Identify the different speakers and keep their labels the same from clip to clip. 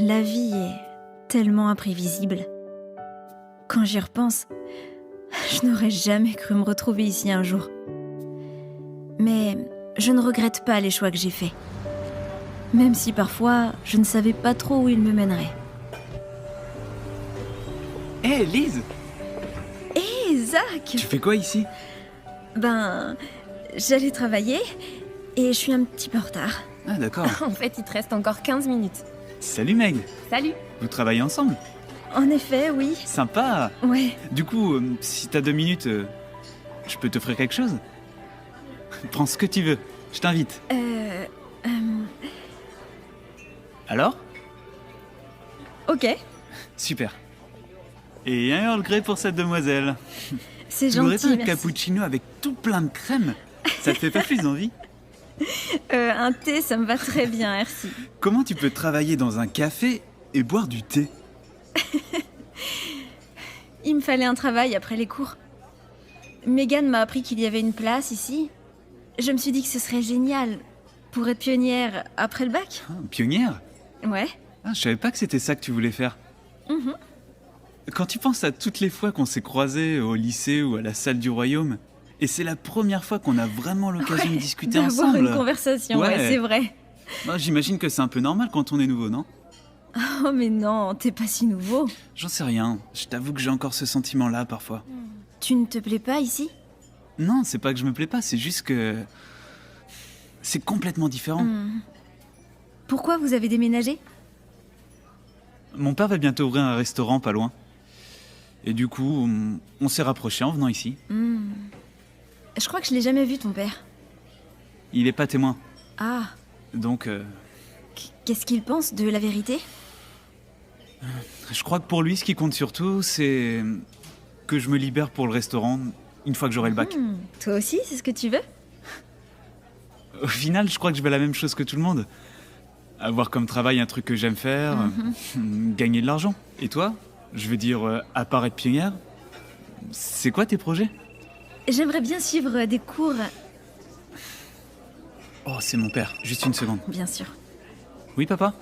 Speaker 1: La vie est tellement imprévisible. Quand j'y repense, je n'aurais jamais cru me retrouver ici un jour. Mais je ne regrette pas les choix que j'ai faits. Même si parfois, je ne savais pas trop où ils me mèneraient.
Speaker 2: Hé, Lise!
Speaker 1: Hé, Zach!
Speaker 2: Tu fais quoi ici?
Speaker 1: Ben, j'allais travailler et je suis un petit peu en retard.
Speaker 2: Ah, d'accord.
Speaker 3: En fait, il te reste encore 15 minutes.
Speaker 2: Salut Meg!
Speaker 3: Salut!
Speaker 2: Vous travaillez ensemble?
Speaker 1: En effet, oui.
Speaker 2: Sympa!
Speaker 1: Ouais.
Speaker 2: Du coup, si t'as 2 minutes, je peux t'offrir quelque chose? Prends ce que tu veux, je t'invite. Alors?
Speaker 1: Ok,
Speaker 2: Super. Et un Earl Grey pour cette demoiselle.
Speaker 1: c'est
Speaker 2: Tu voudrais
Speaker 1: gentil,
Speaker 2: pas un
Speaker 1: merci.
Speaker 2: cappuccino avec tout plein de crème? Ça te fait pas plus envie?
Speaker 1: Un thé, ça me va très bien, merci.
Speaker 2: Comment tu peux travailler dans un café et boire du thé?
Speaker 1: Il me fallait un travail après les cours. Megan m'a appris qu'il y avait une place ici. Je me suis dit que ce serait génial pour être pionnière après le bac.
Speaker 2: Ah, pionnière?
Speaker 1: Ouais.
Speaker 2: Ah, je savais pas que c'était ça que tu voulais faire. Quand tu penses à toutes les fois qu'on s'est croisés au lycée ou à la salle du royaume, et c'est la première fois qu'on a vraiment l'occasion de discuter
Speaker 1: D'avoir
Speaker 2: ensemble.
Speaker 1: une conversation, ouais, c'est vrai.
Speaker 2: Bah, j'imagine que c'est un peu normal quand on est nouveau, non?
Speaker 1: Oh mais non, t'es pas si nouveau.
Speaker 2: J'en sais rien. Je t'avoue que j'ai encore ce sentiment-là parfois.
Speaker 1: Tu ne te plais pas ici?
Speaker 2: Non, c'est pas que je me plais pas, c'est juste que... c'est complètement différent.
Speaker 1: Pourquoi vous avez déménagé?
Speaker 2: Mon père va bientôt ouvrir un restaurant pas loin. Et du coup, on s'est rapprochés en venant ici.
Speaker 1: Je crois que je l'ai jamais vu, ton père.
Speaker 2: Il est pas témoin.
Speaker 1: Ah,
Speaker 2: Donc,
Speaker 1: qu'est-ce qu'il pense de la vérité?
Speaker 2: je crois que pour lui, ce qui compte surtout, c'est que je me libère pour le restaurant une fois que j'aurai le bac.
Speaker 1: Toi aussi, c'est ce que tu veux?
Speaker 2: Au final, je crois que je veux la même chose que tout le monde. Avoir comme travail un truc que j'aime faire, gagner de l'argent. Et toi? Je veux dire, à part être pionnière, c'est quoi tes projets?
Speaker 1: J'aimerais bien suivre des cours,
Speaker 2: Oh, c'est mon père. Juste une seconde.
Speaker 1: bien sûr.
Speaker 2: Oui, papa?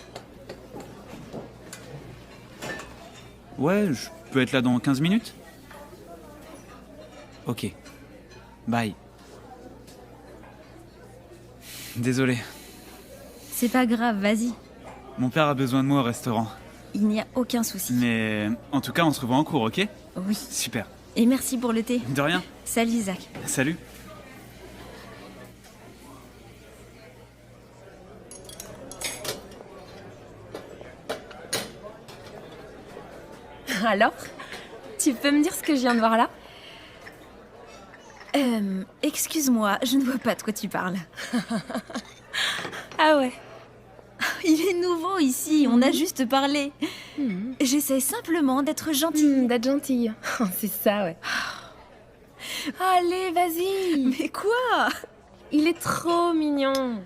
Speaker 2: Ouais, je peux être là dans 15 minutes? Ok. Bye. Désolé.
Speaker 1: C'est pas grave, vas-y.
Speaker 2: Mon père a besoin de moi au restaurant.
Speaker 1: Il n'y a aucun souci.
Speaker 2: Mais en tout cas, on se revoit en cours, ok?
Speaker 1: Oui.
Speaker 2: Super.
Speaker 1: Et merci pour le thé.
Speaker 2: De rien.
Speaker 1: Salut, Zach.
Speaker 2: Salut.
Speaker 3: Alors? Tu peux me dire ce que je viens de voir là?
Speaker 1: Excuse-moi, je ne vois pas de quoi tu parles.
Speaker 3: Ah ouais.
Speaker 1: Il est nouveau ici, on a juste parlé. J'essaie simplement d'être gentille.
Speaker 3: D'être gentille. C'est ça, ouais. Allez, vas-y.
Speaker 1: Mais quoi?
Speaker 3: Il est trop mignon.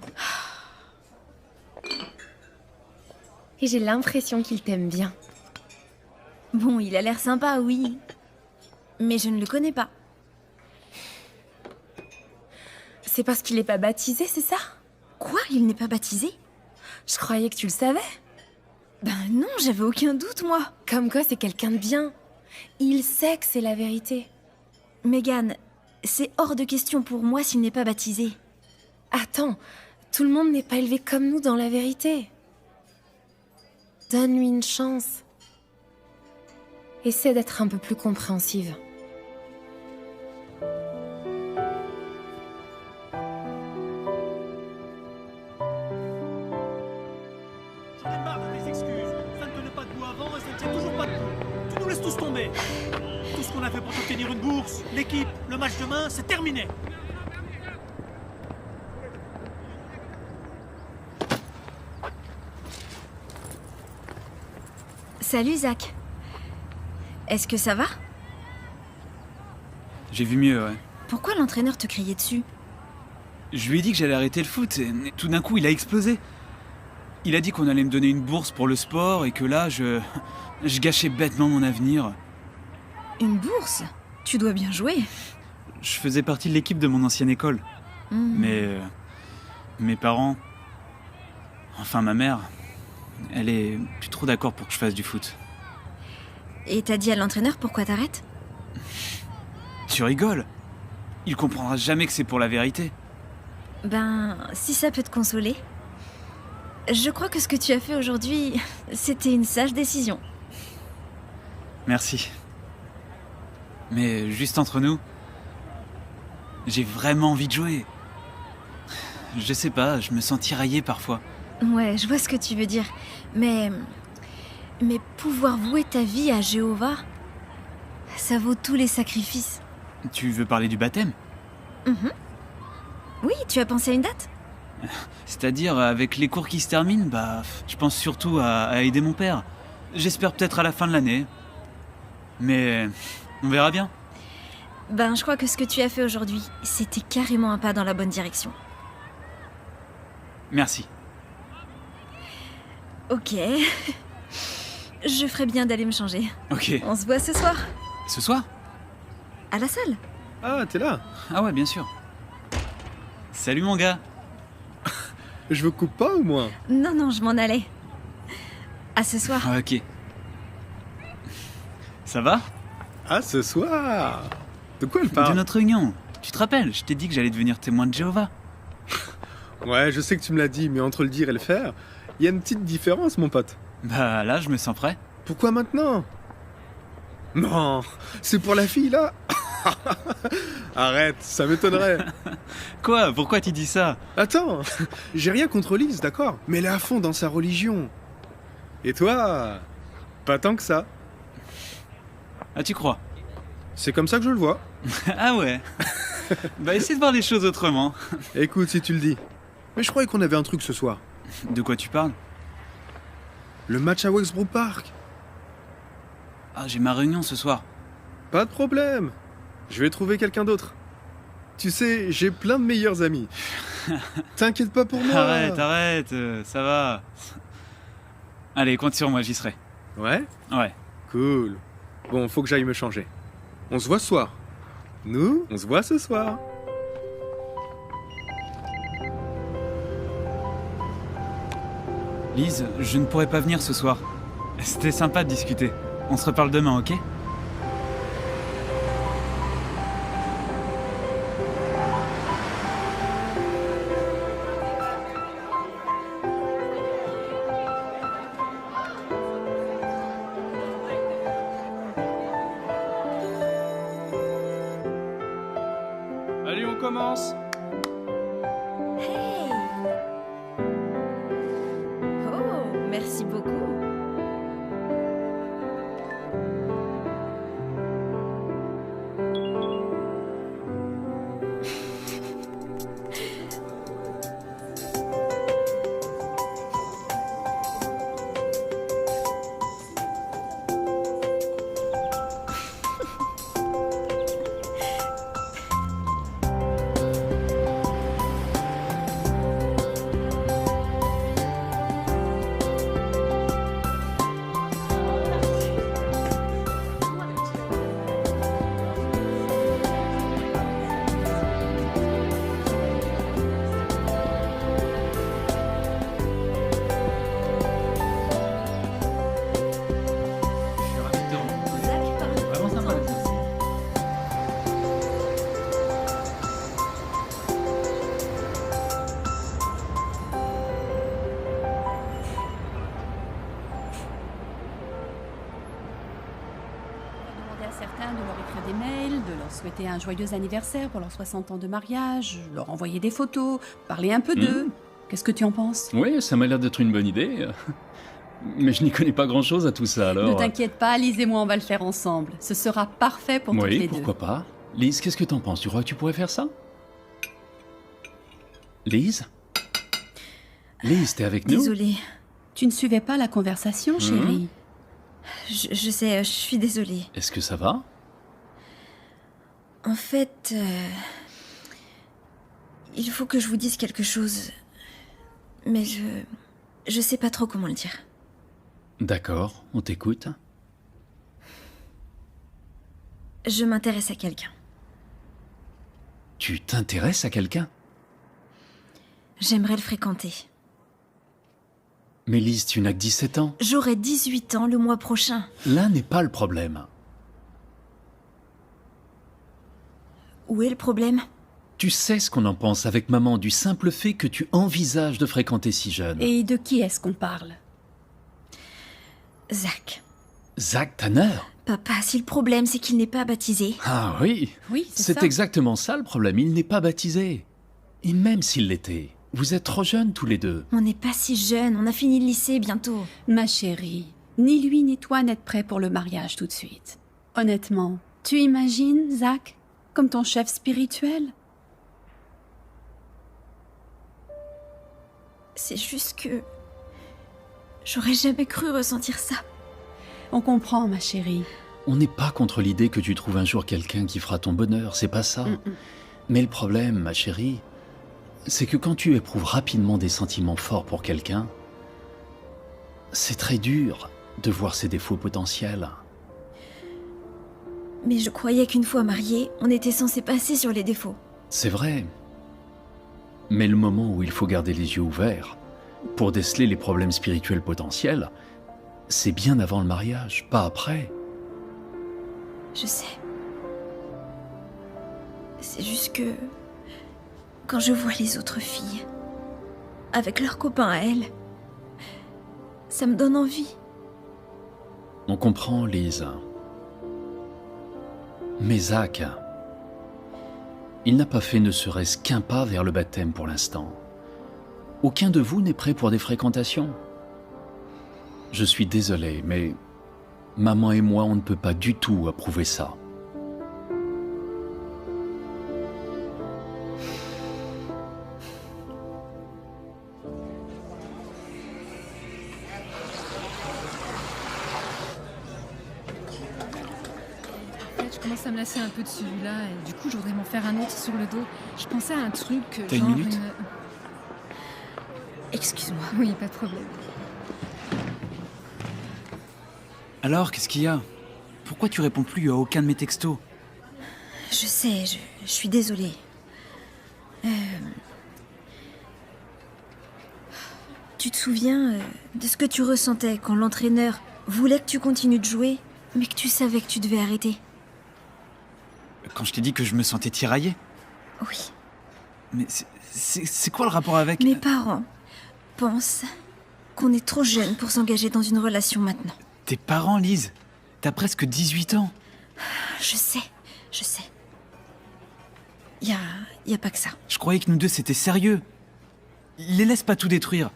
Speaker 3: Et j'ai l'impression qu'il t'aime bien.
Speaker 1: Bon, il a l'air sympa, oui. Mais je ne le connais pas.
Speaker 3: C'est parce qu'il n'est pas baptisé, c'est ça?
Speaker 1: Quoi? Il n'est pas baptisé?
Speaker 3: Je croyais que tu le savais.
Speaker 1: Ben non, j'avais aucun doute, moi.
Speaker 3: Comme quoi, c'est quelqu'un de bien. Il sait que c'est la vérité.
Speaker 1: Megan, c'est hors de question pour moi s'il n'est pas baptisé.
Speaker 3: Attends, tout le monde n'est pas élevé comme nous dans la vérité. Donne-lui une chance. Essaie d'être un peu plus compréhensive.
Speaker 4: J'en ai marre de tes excuses. Ça ne tenait pas debout avant et ça ne tient toujours pas debout. Tu nous laisses tous tomber. Tout ce qu'on a fait pour obtenir une bourse, l'équipe, le match demain, c'est terminé.
Speaker 1: Salut, Zach. Est-ce que ça va?
Speaker 2: J'ai vu mieux, ouais.
Speaker 1: Pourquoi l'entraîneur te criait dessus?
Speaker 2: Je lui ai dit que j'allais arrêter le foot et tout d'un coup, il a explosé. Il a dit qu'on allait me donner une bourse pour le sport et que là, je gâchais bêtement mon avenir.
Speaker 1: Une bourse? Tu dois bien jouer.
Speaker 2: Je faisais partie de l'équipe de mon ancienne école. Mais mes parents, enfin ma mère, Elle est plus trop d'accord pour que je fasse du foot.
Speaker 1: Et t'as dit à l'entraîneur pourquoi t'arrêtes?
Speaker 2: Tu rigoles? Il comprendra jamais que c'est pour la vérité.
Speaker 1: Ben, si ça peut te consoler. Je crois que ce que tu as fait aujourd'hui, c'était une sage décision.
Speaker 2: Merci. Mais juste entre nous, j'ai vraiment envie de jouer. Je sais pas, je me sens tiraillé parfois.
Speaker 1: Ouais, je vois ce que tu veux dire. Mais pouvoir vouer ta vie à Jéhovah, ça vaut tous les sacrifices.
Speaker 2: Tu veux parler du baptême?
Speaker 1: Oui, tu as pensé à une date?
Speaker 2: C'est-à-dire, avec les cours qui se terminent, je pense surtout à aider mon père. J'espère peut-être à la fin de l'année. Mais on verra bien.
Speaker 1: Ben, je crois que ce que tu as fait aujourd'hui, c'était carrément un pas dans la bonne direction.
Speaker 2: Merci.
Speaker 1: Ok. Je ferais bien d'aller me changer.
Speaker 2: Ok.
Speaker 1: On se voit ce soir,
Speaker 2: Ce soir?
Speaker 1: à la salle.
Speaker 5: Ah, t'es là?
Speaker 2: Ah ouais, bien sûr. Salut mon gars.
Speaker 5: Je vous coupe pas, au moins?
Speaker 1: Non, je m'en allais. À ce soir.
Speaker 2: Ah, ok. Ça va?
Speaker 5: Ah, ce soir! De quoi elle
Speaker 2: De
Speaker 5: parle?
Speaker 2: notre réunion. Tu te rappelles, je t'ai dit que j'allais devenir témoin de Jéhovah.
Speaker 5: Ouais, je sais que tu me l'as dit, mais entre le dire et le faire, il y a une petite différence, mon pote.
Speaker 2: Bah là, je me sens prêt.
Speaker 5: Pourquoi maintenant? Non, c'est pour la fille, là? Arrête, ça m'étonnerait.
Speaker 2: Quoi? Pourquoi tu dis ça?
Speaker 5: Attends, j'ai rien contre Lise, d'accord? Mais elle est à fond dans sa religion. Et toi, pas tant que ça.
Speaker 2: Ah, tu crois?
Speaker 5: C'est comme ça que je le vois.
Speaker 2: Ah ouais. Bah essaie de voir les choses autrement.
Speaker 5: Écoute, si tu le dis. Mais je croyais qu'on avait un truc ce soir.
Speaker 2: De quoi tu parles?
Speaker 5: Le match à Wexbrook Park.
Speaker 2: Ah, j'ai ma réunion ce soir.
Speaker 5: Pas de problème. Je vais trouver quelqu'un d'autre. Tu sais, j'ai plein de meilleurs amis. T'inquiète pas pour moi.
Speaker 2: Arrête, ça va. Allez, compte sur moi, j'y serai.
Speaker 5: Ouais?
Speaker 2: Ouais.
Speaker 5: Cool. Bon, faut que j'aille me changer. On se voit ce soir. Nous, on se voit ce soir.
Speaker 2: Lise, je ne pourrai pas venir ce soir. C'était sympa de discuter. On se reparle demain, ok?
Speaker 6: Allez, on commence.
Speaker 1: Hey! Oh, merci beaucoup.
Speaker 2: Je suis ravi de te rencontrer. Vraiment sympa la séance.
Speaker 7: Demander à certains de leur écrire des mails, de leur souhaiter un joyeux anniversaire pour leurs 60 ans de mariage, leur envoyer des photos, parler un peu d'eux. Qu'est-ce que tu en penses?
Speaker 6: Oui, ça m'a l'air d'être une bonne idée. Mais je n'y connais pas grand-chose à tout ça, alors...
Speaker 7: Ne t'inquiète pas, Lise et moi on va le faire ensemble. Ce sera parfait pour toutes
Speaker 6: Oui,
Speaker 7: les
Speaker 6: pourquoi pas. Lise, qu'est-ce que t'en penses? Tu crois que tu pourrais faire ça? Lise? Lise, t'es avec nous?
Speaker 1: Désolée.
Speaker 7: deux. Tu ne suivais pas la conversation, chérie?
Speaker 1: Je sais, je suis désolée.
Speaker 6: Est-ce que ça va?
Speaker 1: En fait, il faut que je vous dise quelque chose. Mais je sais pas trop comment le dire.
Speaker 6: D'accord, on t'écoute.
Speaker 1: Je m'intéresse à quelqu'un.
Speaker 6: Tu t'intéresses à quelqu'un?
Speaker 1: J'aimerais le fréquenter.
Speaker 6: Mais Lise, tu n'as que 17 ans.
Speaker 1: J'aurai 18 ans le mois prochain.
Speaker 6: Là n'est pas le problème.
Speaker 1: Où est le problème?
Speaker 6: Tu sais ce qu'on en pense avec maman du simple fait que tu envisages de fréquenter si jeune.
Speaker 7: Et de qui est-ce qu'on parle?
Speaker 1: Zach.
Speaker 6: Zach Tanner?
Speaker 1: Papa, si le problème c'est qu'il n'est pas baptisé.
Speaker 6: Ah oui,
Speaker 7: Oui,
Speaker 6: c'est
Speaker 7: ça.
Speaker 6: exactement ça le problème, il n'est pas baptisé. Et même s'il l'était, vous êtes trop jeunes tous les deux.
Speaker 1: On n'est pas si jeune, on a fini le lycée bientôt.
Speaker 7: Ma chérie, ni lui ni toi n'êtes prêts pour le mariage tout de suite. Honnêtement, tu imagines Zach comme ton chef spirituel?
Speaker 1: C'est juste que... J'aurais jamais cru ressentir ça.
Speaker 7: On comprend, ma chérie.
Speaker 6: On n'est pas contre l'idée que tu trouves un jour quelqu'un qui fera ton bonheur, c'est pas ça. Mais le problème, ma chérie, c'est que quand tu éprouves rapidement des sentiments forts pour quelqu'un, c'est très dur de voir ses défauts potentiels.
Speaker 1: Mais je croyais qu'une fois mariés, on était censé passer sur les défauts.
Speaker 6: C'est vrai. Mais le moment où il faut garder les yeux ouverts pour déceler les problèmes spirituels potentiels, c'est bien avant le mariage, pas après.
Speaker 1: Je sais. C'est juste que... Quand je vois les autres filles, avec leurs copains à elles, ça me donne envie.
Speaker 6: On comprend, Lise. Mais Zach, il n'a pas fait ne serait-ce qu'un pas vers le baptême pour l'instant. Aucun de vous n'est prêt pour des fréquentations. Je suis désolé, mais maman et moi, on ne peut pas du tout approuver ça.
Speaker 8: Je commence à me lasser un peu de celui-là et du coup je voudrais m'en faire un autre sur le dos. Je pensais à un truc
Speaker 2: T'as une
Speaker 8: genre
Speaker 2: minute
Speaker 1: Excuse-moi.
Speaker 8: Oui, pas de problème.
Speaker 2: Alors, qu'est-ce qu'il y a? Pourquoi tu réponds plus à aucun de mes textos?
Speaker 1: Je sais, je suis désolée. Tu te souviens de ce que tu ressentais quand l'entraîneur voulait que tu continues de jouer, mais que tu savais que tu devais arrêter?
Speaker 2: Quand je t'ai dit que je me sentais tiraillé?
Speaker 1: Oui.
Speaker 2: Mais c'est quoi le rapport avec...
Speaker 1: Mes parents pensent qu'on est trop jeune pour s'engager dans une relation maintenant.
Speaker 2: Tes parents, Lise? T'as presque 18 ans.
Speaker 1: Je sais. Y a pas que ça.
Speaker 2: Je croyais que nous deux c'était sérieux. Les laisse pas tout détruire.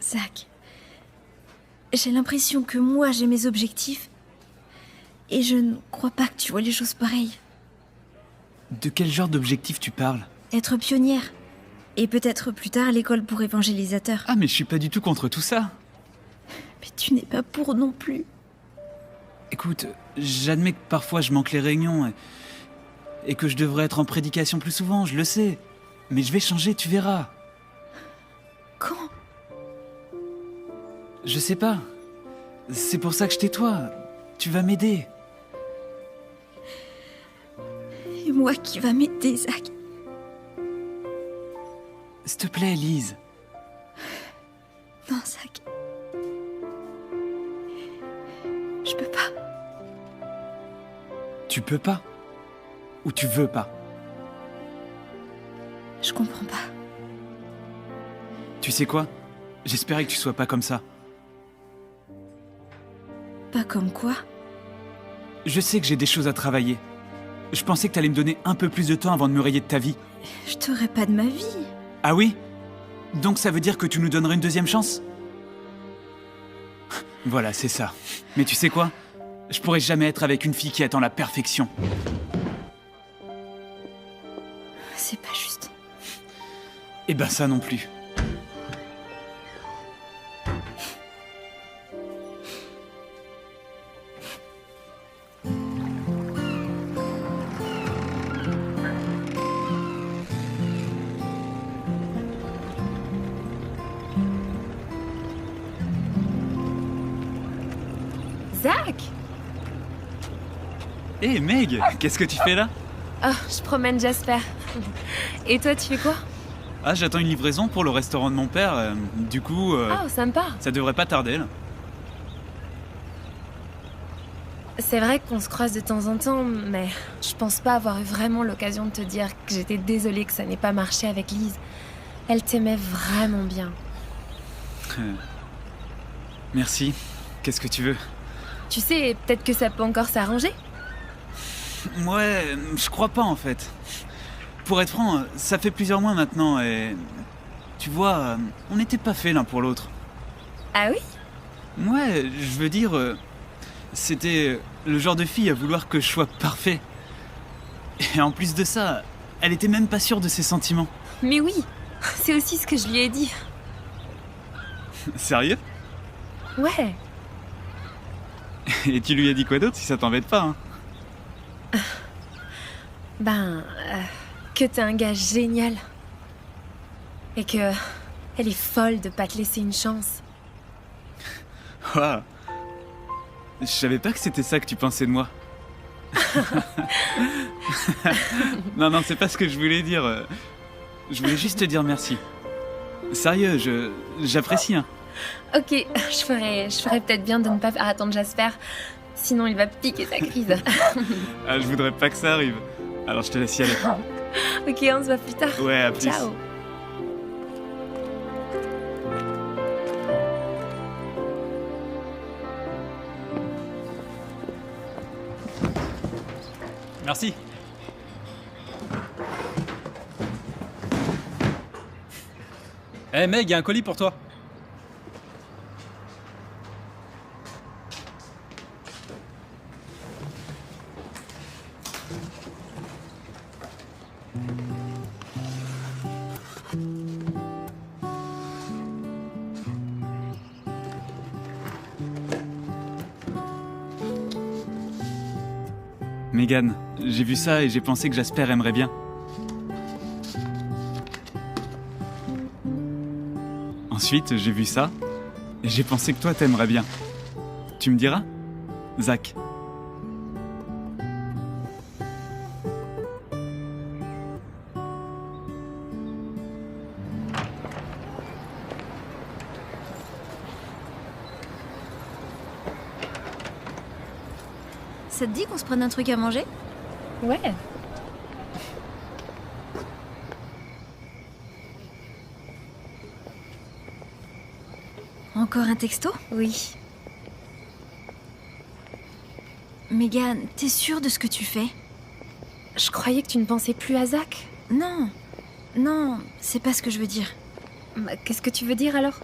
Speaker 1: Zach, j'ai l'impression que moi j'ai mes objectifs et je ne crois pas que tu vois les choses pareilles.
Speaker 2: De quel genre d'objectif tu parles?
Speaker 1: Être pionnière et peut-être plus tard l'école pour évangélisateur.
Speaker 2: Ah mais je suis pas du tout contre tout ça.
Speaker 1: Mais tu n'es pas pour non plus.
Speaker 2: Écoute, j'admets que parfois je manque les réunions et que je devrais être en prédication plus souvent, je le sais. Mais je vais changer, tu verras.
Speaker 1: Quand?
Speaker 2: Je sais pas. C'est pour ça que je tais-toi. Tu vas m'aider.
Speaker 1: Et moi qui va m'aider, Zach?
Speaker 2: S'il te plaît, Lise.
Speaker 1: Non, Zach. Je peux pas.
Speaker 2: Tu peux pas? Ou tu veux pas?
Speaker 1: Je comprends pas.
Speaker 2: Tu sais quoi? J'espérais que tu sois pas comme ça.
Speaker 1: Pas comme quoi?
Speaker 2: Je sais que j'ai des choses à travailler. Je pensais que t'allais me donner un peu plus de temps avant de me rayer de ta vie.
Speaker 1: Je t'aurais pas de ma vie.
Speaker 2: Ah oui? Donc ça veut dire que tu nous donnerais une deuxième chance? Voilà, c'est ça. Mais tu sais quoi? Je pourrais jamais être avec une fille qui attend la perfection.
Speaker 1: C'est pas juste.
Speaker 2: Eh ben ça non plus.
Speaker 3: Zach!
Speaker 2: Hé Meg, qu'est-ce que tu fais là?
Speaker 3: Oh, je promène Jasper. Et toi, tu fais quoi?
Speaker 2: Ah, j'attends une livraison pour le restaurant de mon père. Du coup,
Speaker 3: Oh, sympa.
Speaker 2: ça devrait pas tarder, là.
Speaker 3: C'est vrai qu'on se croise de temps en temps, mais je pense pas avoir eu vraiment l'occasion de te dire que j'étais désolée que ça n'ait pas marché avec Lise. Elle t'aimait vraiment bien.
Speaker 2: Merci. Qu'est-ce que tu veux?
Speaker 3: Tu sais, peut-être que ça peut encore s'arranger.
Speaker 2: Ouais, je crois pas en fait. Pour être franc, ça fait plusieurs mois maintenant et... Tu vois, on n'était pas faits l'un pour l'autre.
Speaker 3: Ah oui?
Speaker 2: Ouais, je veux dire... C'était le genre de fille à vouloir que je sois parfait. Et en plus de ça, elle était même pas sûre de ses sentiments.
Speaker 3: Mais oui, c'est aussi ce que je lui ai dit.
Speaker 2: Sérieux?
Speaker 3: Ouais.
Speaker 2: Et tu lui as dit quoi d'autre si ça t'embête pas, hein?
Speaker 3: Ben, que t'es un gars génial. Et que elle est folle de pas te laisser une chance.
Speaker 2: Waouh. Je savais pas que c'était ça que tu pensais de moi. Non, c'est pas ce que je voulais dire. Je voulais juste te dire merci. Sérieux, j'apprécie, hein.
Speaker 3: Ok, je ferais peut-être bien de ne pas faire attendre Jasper. Sinon, il va piquer sa crise.
Speaker 2: Ah, je voudrais pas que ça arrive. Alors je te laisse y aller.
Speaker 3: Ok, on se voit plus tard.
Speaker 2: Ouais, à plus.
Speaker 3: Ciao.
Speaker 2: Merci.
Speaker 9: Eh Meg, y a un colis pour toi.
Speaker 2: Megan, j'ai vu ça et j'ai pensé que Jasper aimerait bien. Ensuite, j'ai vu ça et j'ai pensé que toi t'aimerais bien. Tu me diras? Zach.
Speaker 1: Ça te dit qu'on se prenne un truc à manger?
Speaker 3: Ouais.
Speaker 1: Encore un texto?
Speaker 3: Oui.
Speaker 1: Megan, t'es sûre de ce que tu fais?
Speaker 3: Je croyais que tu ne pensais plus à Zach.
Speaker 1: Non, c'est pas ce que je veux dire.
Speaker 3: Bah, qu'est-ce que tu veux dire alors?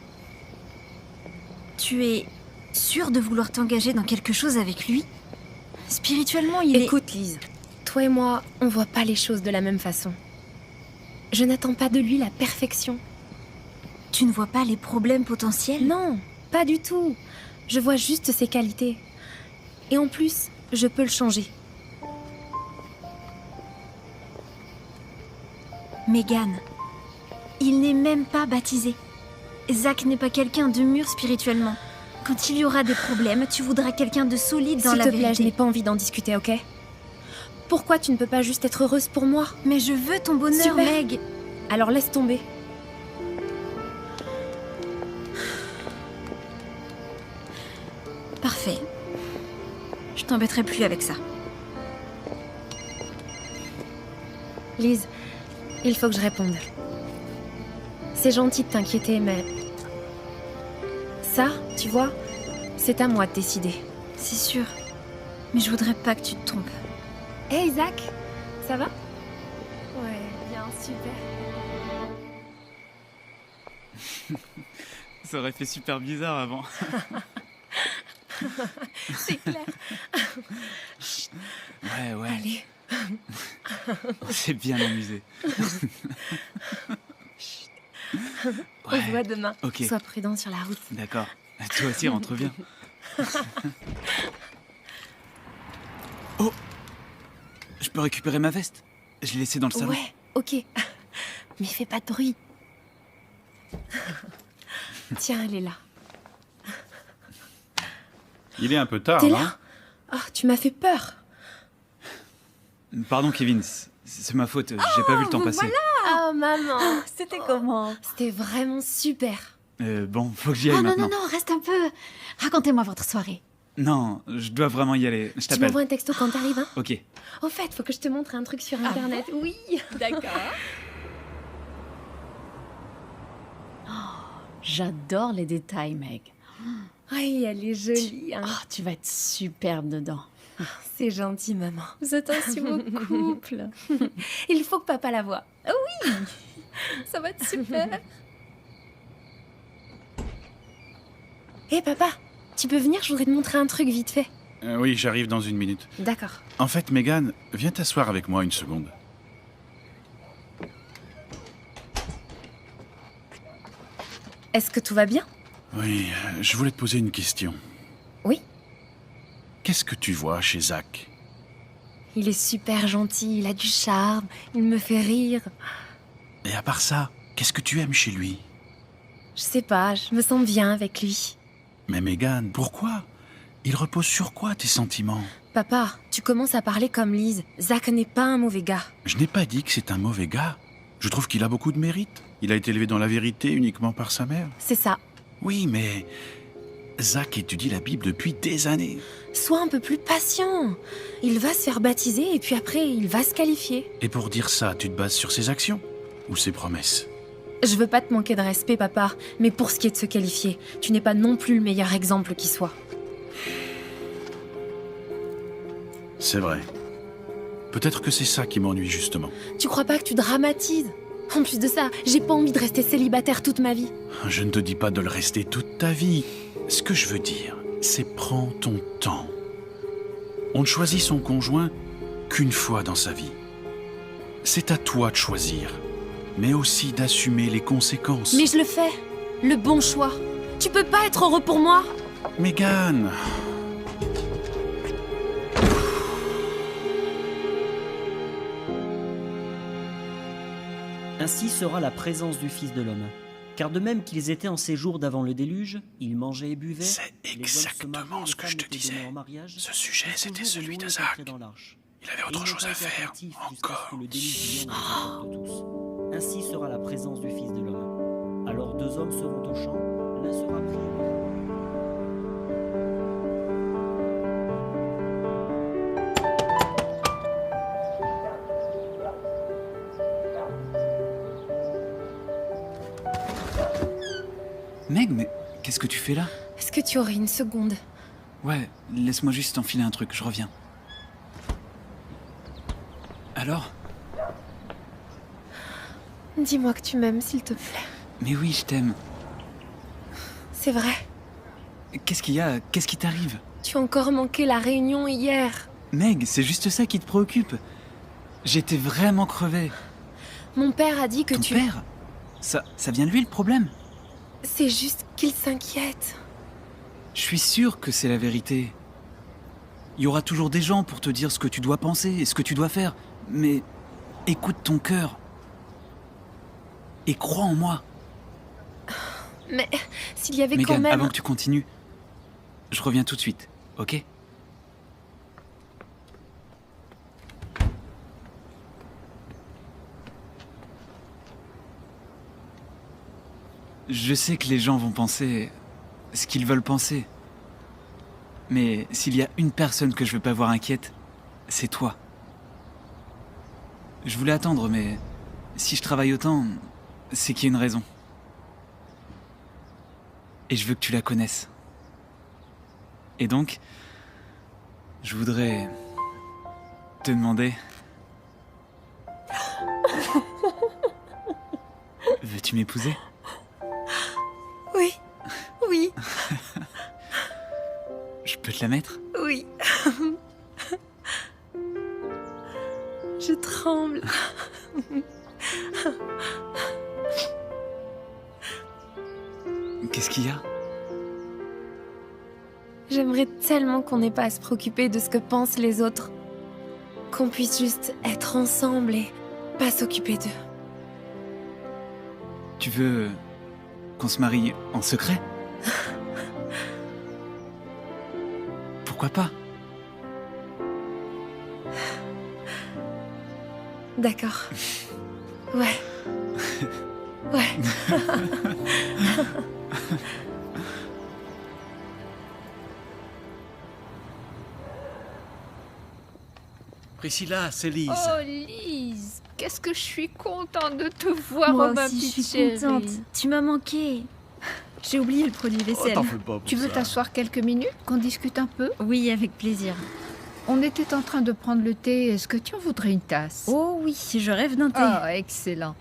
Speaker 1: Tu es sûre de vouloir t'engager dans quelque chose avec lui? Spirituellement, il est...
Speaker 3: Écoute, Lise, toi et moi, on voit pas les choses de la même façon. Je n'attends pas de lui la perfection.
Speaker 1: Tu ne vois pas les problèmes potentiels?
Speaker 3: Non, pas du tout. Je vois juste ses qualités. Et en plus, je peux le changer.
Speaker 1: Megan, il n'est même pas baptisé. Zach n'est pas quelqu'un de mûr spirituellement. Quand il y aura des problèmes, tu voudras quelqu'un de solide dans la
Speaker 3: S'il te plaît,
Speaker 1: vérité.
Speaker 3: je n'ai pas envie d'en discuter, ok? Pourquoi tu ne peux pas juste être heureuse pour moi?
Speaker 1: Mais je veux ton bonheur,
Speaker 3: Super.
Speaker 1: Meg.
Speaker 3: Alors laisse tomber.
Speaker 1: Parfait. Je t'embêterai plus avec ça.
Speaker 3: Lise, il faut que je réponde. C'est gentil de t'inquiéter, mais... Ça, tu vois, c'est à moi de décider.
Speaker 1: C'est sûr. Mais je voudrais pas que tu te trompes.
Speaker 3: Hey Zach, ça va? Ouais, bien, super.
Speaker 2: Ça aurait fait super bizarre avant.
Speaker 3: C'est clair.
Speaker 2: Ouais.
Speaker 3: Allez.
Speaker 2: On s'est bien amusé.
Speaker 3: On se voit demain.
Speaker 2: Ok.
Speaker 3: Sois prudent sur la route.
Speaker 2: D'accord. Toi aussi, rentre bien. Oh! Je peux récupérer ma veste? Je l'ai laissée dans le salon.
Speaker 3: Ouais, ok. Mais fais pas de bruit. Tiens, elle est là.
Speaker 9: Il est un peu tard,
Speaker 3: T'es
Speaker 9: non?
Speaker 3: là? Oh, tu m'as fait peur.
Speaker 2: Pardon, Kevin. C'est ma faute, j'ai pas vu le temps passer.
Speaker 3: Oh maman,
Speaker 1: C'était comment?
Speaker 3: c'était vraiment super.
Speaker 2: Bon, faut que j'y aille
Speaker 1: Oh non,
Speaker 2: maintenant.
Speaker 1: non, non, reste un peu. Racontez-moi votre soirée.
Speaker 2: Non, je dois vraiment y aller. Je
Speaker 3: Tu
Speaker 2: t'appelle.
Speaker 3: m'envoies un texto quand t'arrives, hein?
Speaker 2: Ok.
Speaker 3: Au fait, faut que je te montre un truc sur internet. Oui.
Speaker 1: D'accord.
Speaker 7: J'adore les détails, Meg.
Speaker 3: Oui, elle est jolie, hein.
Speaker 7: Oh, tu vas être superbe dedans.
Speaker 3: C'est gentil, maman.
Speaker 1: Vous êtes un si beau couple.
Speaker 3: Il faut que papa la voie.
Speaker 1: Ça va être super.
Speaker 3: Hé, papa, tu peux venir? Je voudrais te montrer un truc vite fait.
Speaker 10: Oui, j'arrive dans une minute.
Speaker 3: D'accord.
Speaker 10: En fait, Megan, viens t'asseoir avec moi une seconde.
Speaker 3: Est-ce que tout va bien?
Speaker 10: Oui, je voulais te poser une question.
Speaker 3: Oui.
Speaker 10: Qu'est-ce que tu vois chez Zach?
Speaker 3: Il est super gentil, il a du charme, il me fait rire.
Speaker 10: Et à part ça, qu'est-ce que tu aimes chez lui?
Speaker 3: Je sais pas, je me sens bien avec lui.
Speaker 10: Mais Megan, pourquoi? Il repose sur quoi tes sentiments?
Speaker 3: Papa, tu commences à parler comme Lise. Zach n'est pas un mauvais gars.
Speaker 10: Je n'ai pas dit que c'est un mauvais gars. Je trouve qu'il a beaucoup de mérite. Il a été élevé dans la vérité uniquement par sa mère.
Speaker 3: C'est ça.
Speaker 10: Oui, mais Zach étudie la Bible depuis des années.
Speaker 3: Sois un peu plus patient. Il va se faire baptiser et puis après, il va se qualifier.
Speaker 10: Et pour dire ça, tu te bases sur ses actions ou ses promesses?
Speaker 3: Je veux pas te manquer de respect, papa, mais pour ce qui est de se qualifier, tu n'es pas non plus le meilleur exemple qui soit.
Speaker 10: C'est vrai. Peut-être que c'est ça qui m'ennuie justement.
Speaker 3: Tu crois pas que tu dramatises? En plus de ça, j'ai pas envie de rester célibataire toute ma vie.
Speaker 10: Je ne te dis pas de le rester toute ta vie. Ce que je veux dire, c'est prends ton temps. On ne choisit son conjoint qu'une fois dans sa vie. C'est à toi de choisir, mais aussi d'assumer les conséquences.
Speaker 3: Mais je le fais. Le bon choix. Tu peux pas être heureux pour moi?
Speaker 10: Megan!
Speaker 11: Ainsi sera la présence du Fils de l'homme. Car de même qu'ils étaient en séjour d'avant le déluge, ils mangeaient et buvaient.
Speaker 10: C'est exactement ce que je te disais. Ce sujet, c'était celui de Zach. Il avait autre chose à faire, encore.
Speaker 11: Ainsi sera la présence du Fils de l'homme. Alors deux hommes seront au champ, l'un sera pris.
Speaker 2: Meg, mais qu'est-ce que tu fais là?
Speaker 3: Est-ce que tu aurais une seconde?
Speaker 2: Ouais, laisse-moi juste enfiler un truc, je reviens. Alors?
Speaker 3: Dis-moi que tu m'aimes, s'il te plaît.
Speaker 2: Mais oui, je t'aime.
Speaker 3: C'est vrai.
Speaker 2: Qu'est-ce qu'il y a? Qu'est-ce qui t'arrive?
Speaker 3: Tu as encore manqué la réunion hier.
Speaker 2: Meg, c'est juste ça qui te préoccupe. J'étais vraiment crevé.
Speaker 3: Mon père a dit que
Speaker 2: Ton
Speaker 3: tu...
Speaker 2: père? Ça vient de lui le problème?
Speaker 3: C'est juste qu'il s'inquiète.
Speaker 2: Je suis sûr que c'est la vérité. Il y aura toujours des gens pour te dire ce que tu dois penser et ce que tu dois faire. Mais écoute ton cœur. Et crois en moi.
Speaker 3: Mais s'il y avait
Speaker 2: Megan,
Speaker 3: quand même...
Speaker 2: avant que tu continues, je reviens tout de suite, ok? Je sais que les gens vont penser ce qu'ils veulent penser. Mais s'il y a une personne que je veux pas voir inquiète, c'est toi. Je voulais attendre, mais si je travaille autant, c'est qu'il y a une raison. Et je veux que tu la connaisses. Et donc, je voudrais te demander... Veux-tu m'épouser ?
Speaker 3: Oui, oui,
Speaker 2: Je peux te la mettre ?
Speaker 3: oui. Je tremble.
Speaker 2: Qu'est-ce qu'il y a ?
Speaker 3: J'aimerais tellement qu'on n'ait pas à se préoccuper de ce que pensent les autres. Qu'on puisse juste être ensemble et pas s'occuper d'eux.
Speaker 2: Tu veux qu'on se marie en secret ? Pourquoi pas ?
Speaker 3: D'accord. Ouais. Ouais.
Speaker 10: Priscilla, c'est Lise.
Speaker 12: Oh Lise, qu'est-ce que je suis contente de te voir,
Speaker 1: Moi
Speaker 12: ma
Speaker 1: aussi, je
Speaker 12: petite
Speaker 1: suis
Speaker 12: chérie.
Speaker 1: contente. Tu m'as manqué. J'ai oublié le produit vaisselle.
Speaker 10: t'en fais pas pour
Speaker 12: Tu veux
Speaker 10: ça.
Speaker 12: t'asseoir quelques minutes, qu'on discute un peu?
Speaker 1: Oui, avec plaisir.
Speaker 12: On était en train de prendre le thé, est-ce que tu en voudrais une tasse?
Speaker 1: Oh oui, je rêve d'un thé.
Speaker 12: Ah, excellent.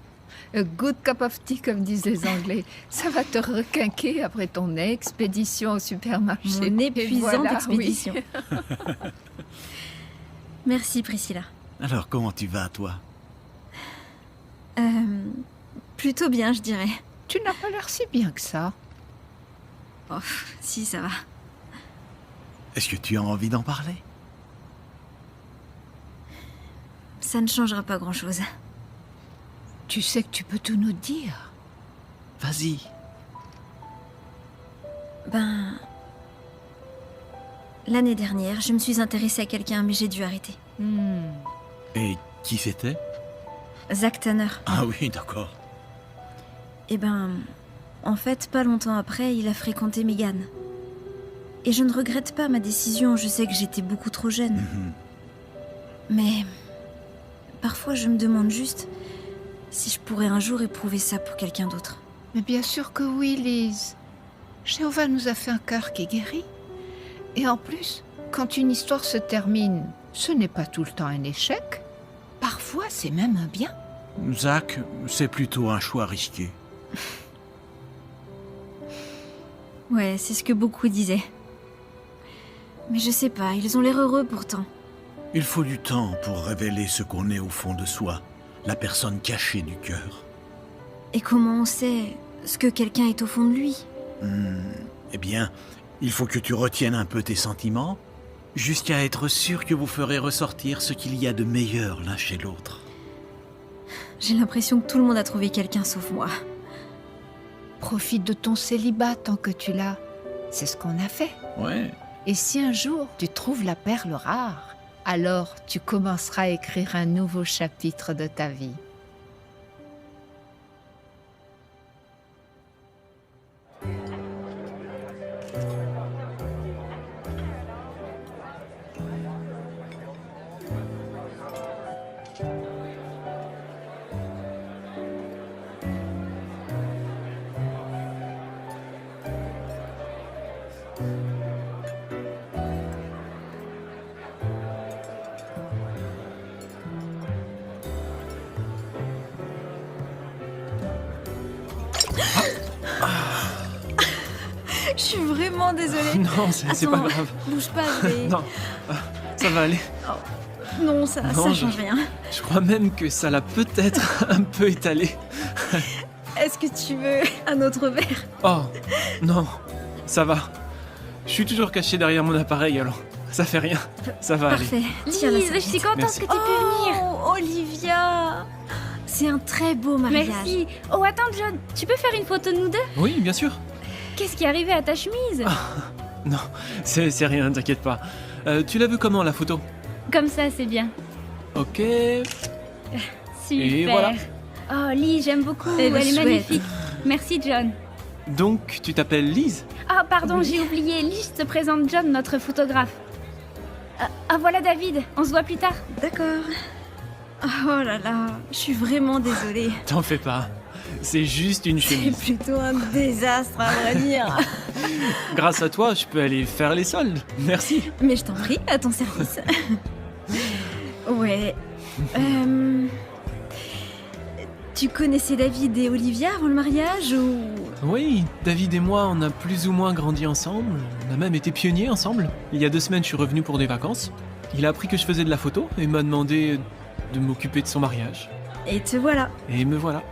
Speaker 12: A good cup of tea, comme disent les Anglais. Ça va te requinquer après ton expédition au supermarché.
Speaker 1: Mon
Speaker 12: Et
Speaker 1: épuisante
Speaker 12: voilà,
Speaker 1: expédition.
Speaker 12: oui.
Speaker 1: Merci Priscilla.
Speaker 10: Alors, comment tu vas, toi?
Speaker 1: Plutôt bien, je dirais.
Speaker 12: Tu n'as pas l'air si bien que ça.
Speaker 1: Oh, si, ça va.
Speaker 10: Est-ce que tu as envie d'en parler?
Speaker 1: Ça ne changera pas grand-chose.
Speaker 12: Tu sais que tu peux tout nous dire.
Speaker 10: Vas-y.
Speaker 1: Ben... L'année dernière, je me suis intéressée à quelqu'un, mais j'ai dû arrêter.
Speaker 10: Et qui c'était?
Speaker 1: Zach Tanner.
Speaker 10: Ah oui, d'accord.
Speaker 1: Eh ben... En fait, pas longtemps après, il a fréquenté Megan. Et je ne regrette pas ma décision, je sais que j'étais beaucoup trop jeune. Mais... Parfois, je me demande juste si je pourrais un jour éprouver ça pour quelqu'un d'autre.
Speaker 12: Mais bien sûr que oui, Lise. Jéhovah nous a fait un cœur qui guérit. Et en plus, quand une histoire se termine, ce n'est pas tout le temps un échec. Parfois, c'est même un bien.
Speaker 10: Zach, c'est plutôt un choix risqué.
Speaker 1: Ouais, c'est ce que beaucoup disaient. Mais je sais pas, ils ont l'air heureux pourtant.
Speaker 10: Il faut du temps pour révéler ce qu'on est au fond de soi, la personne cachée du cœur.
Speaker 1: Et comment on sait ce que quelqu'un est au fond de lui?
Speaker 10: Eh bien, il faut que tu retiennes un peu tes sentiments, jusqu'à être sûr que vous ferez ressortir ce qu'il y a de meilleur l'un chez l'autre.
Speaker 1: J'ai l'impression que tout le monde a trouvé quelqu'un sauf moi.
Speaker 12: Profite de ton célibat tant que tu l'as. C'est ce qu'on a fait.
Speaker 10: Ouais.
Speaker 12: Et si un jour tu trouves la perle rare, alors tu commenceras à écrire un nouveau chapitre de ta vie.
Speaker 1: Je suis vraiment désolée.
Speaker 9: Non, c'est pas
Speaker 1: Attends,
Speaker 9: grave.
Speaker 1: Bouge pas, je vais...
Speaker 9: Non, ça va aller.
Speaker 1: Non, ça
Speaker 9: Non,
Speaker 1: change rien.
Speaker 9: Je crois même que ça l'a peut-être un peu étalé.
Speaker 1: Est-ce que tu veux un autre verre?
Speaker 9: Oh, non, ça va. Je suis toujours caché derrière mon appareil, alors ça fait rien. Ça va aller.
Speaker 1: Parfait. Tiens, là,
Speaker 13: Lise,
Speaker 1: ça
Speaker 13: je suis
Speaker 1: vite.
Speaker 13: contente
Speaker 9: Merci.
Speaker 13: que tu aies pu venir.
Speaker 1: Oh, Olivia! C'est un très beau mariage.
Speaker 13: Merci. Oh, attends, John, tu peux faire une photo de nous deux?
Speaker 9: Oui, bien sûr.
Speaker 13: Qu'est-ce qui est arrivé à ta chemise?
Speaker 9: Non, c'est rien, t'inquiète pas. Tu l'as vu comment, la photo?
Speaker 13: Comme ça, c'est bien.
Speaker 9: Ok.
Speaker 13: Super.
Speaker 9: Et voilà.
Speaker 13: Oh, Lise, j'aime beaucoup.
Speaker 1: Elle est
Speaker 13: Elle est
Speaker 1: chouette.
Speaker 13: magnifique. Merci, John.
Speaker 9: Donc, tu t'appelles Lise?
Speaker 13: Ah, pardon, j'ai oublié. Lise te présente John, notre photographe. Ah, voilà David. On se voit plus tard.
Speaker 1: D'accord. Oh là là, je suis vraiment désolée.
Speaker 9: T'en fais pas. C'est juste une
Speaker 1: C'est
Speaker 9: chemise.
Speaker 1: plutôt un désastre, à vrai dire.
Speaker 9: Grâce à toi, je peux aller faire les soldes. Merci.
Speaker 1: Mais je t'en prie, à ton service. Ouais. Tu connaissais David et Olivia avant le mariage ou...
Speaker 9: Oui, David et moi, on a plus ou moins grandi ensemble. On a même été pionniers ensemble. Il y a 2 semaines, je suis revenu pour des vacances. Il a appris que je faisais de la photo et m'a demandé de m'occuper de son mariage.
Speaker 1: Et te voilà.
Speaker 9: Et me voilà.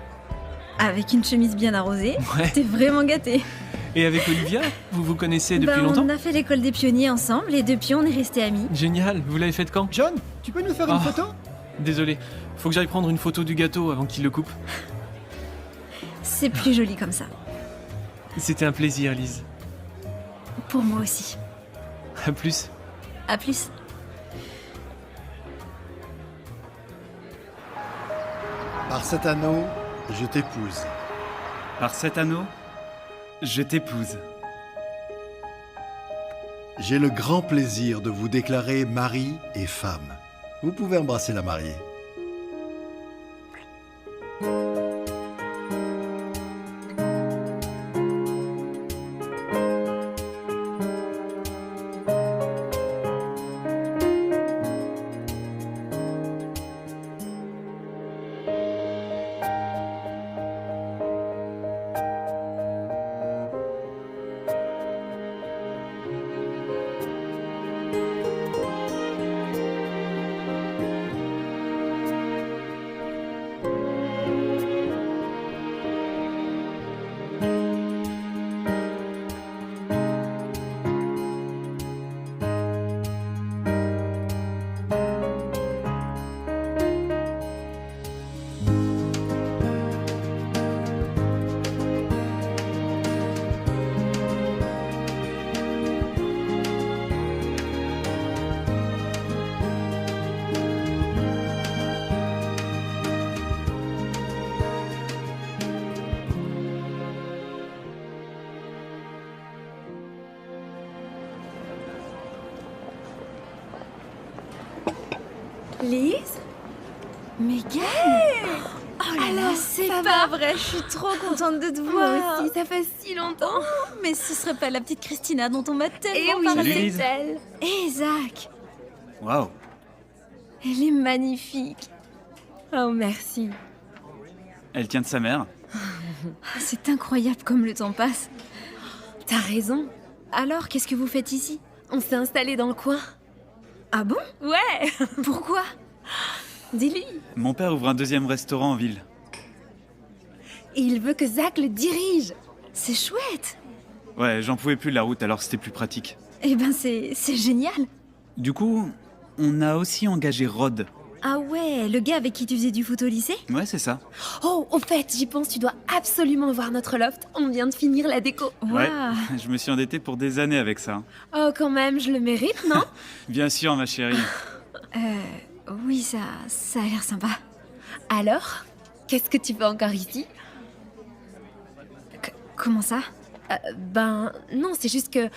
Speaker 1: Avec une chemise bien arrosée.
Speaker 9: Ouais.
Speaker 1: T'es vraiment gâté.
Speaker 9: Et avec Olivia, vous vous connaissez depuis longtemps?
Speaker 1: On a fait l'école des pionniers ensemble et depuis on est restés amis.
Speaker 9: Génial, vous l'avez faite quand?
Speaker 4: John, tu peux nous faire une photo?
Speaker 9: Désolé, faut que j'aille prendre une photo du gâteau avant qu'il le coupe.
Speaker 1: C'est plus joli comme ça.
Speaker 9: C'était un plaisir, Lise.
Speaker 1: Pour moi aussi.
Speaker 9: À plus.
Speaker 1: À plus.
Speaker 14: Par cet anneau, je t'épouse.
Speaker 2: Par cet anneau, je t'épouse.
Speaker 14: J'ai le grand plaisir de vous déclarer mari et femme. Vous pouvez embrasser la mariée.
Speaker 1: Lise? Megan? Oh là là, c'est pas vrai, je suis trop contente de te voir.
Speaker 3: Moi aussi, ça fait si longtemps.
Speaker 1: Mais ce serait pas la petite Christina dont on m'a tellement
Speaker 3: oui,
Speaker 1: parlé.
Speaker 2: Salut, Lise.
Speaker 3: elle.
Speaker 1: Et Zach,
Speaker 2: Waouh.
Speaker 1: elle est magnifique.
Speaker 3: Oh, merci.
Speaker 2: Elle tient de sa mère.
Speaker 1: Ah, c'est incroyable comme le temps passe.
Speaker 3: T'as raison.
Speaker 1: Alors, qu'est-ce que vous faites ici?
Speaker 3: On s'est installés dans le coin.
Speaker 1: Ah bon?
Speaker 3: Ouais.
Speaker 1: Pourquoi?
Speaker 3: Dis-lui.
Speaker 2: Mon père ouvre un deuxième restaurant en ville.
Speaker 3: Et il veut que Zach le dirige.
Speaker 1: C'est chouette.
Speaker 2: Ouais, j'en pouvais plus de la route, alors c'était plus pratique.
Speaker 1: Eh ben, c'est génial.
Speaker 2: Du coup, on a aussi engagé Rod.
Speaker 1: Ah ouais, le gars avec qui tu faisais du foot au lycée?
Speaker 2: Ouais, c'est ça.
Speaker 3: Oh, au fait, j'y pense, tu dois absolument voir notre loft. On vient de finir la déco.
Speaker 2: Ouais, je me suis endetté pour des années avec ça.
Speaker 3: Oh, quand même, je le mérite, non?
Speaker 2: Bien sûr, ma chérie.
Speaker 1: Oui, ça a l'air sympa.
Speaker 3: Alors, qu'est-ce que tu fais encore ici?
Speaker 1: Comment ça?
Speaker 3: Ben, non, c'est juste que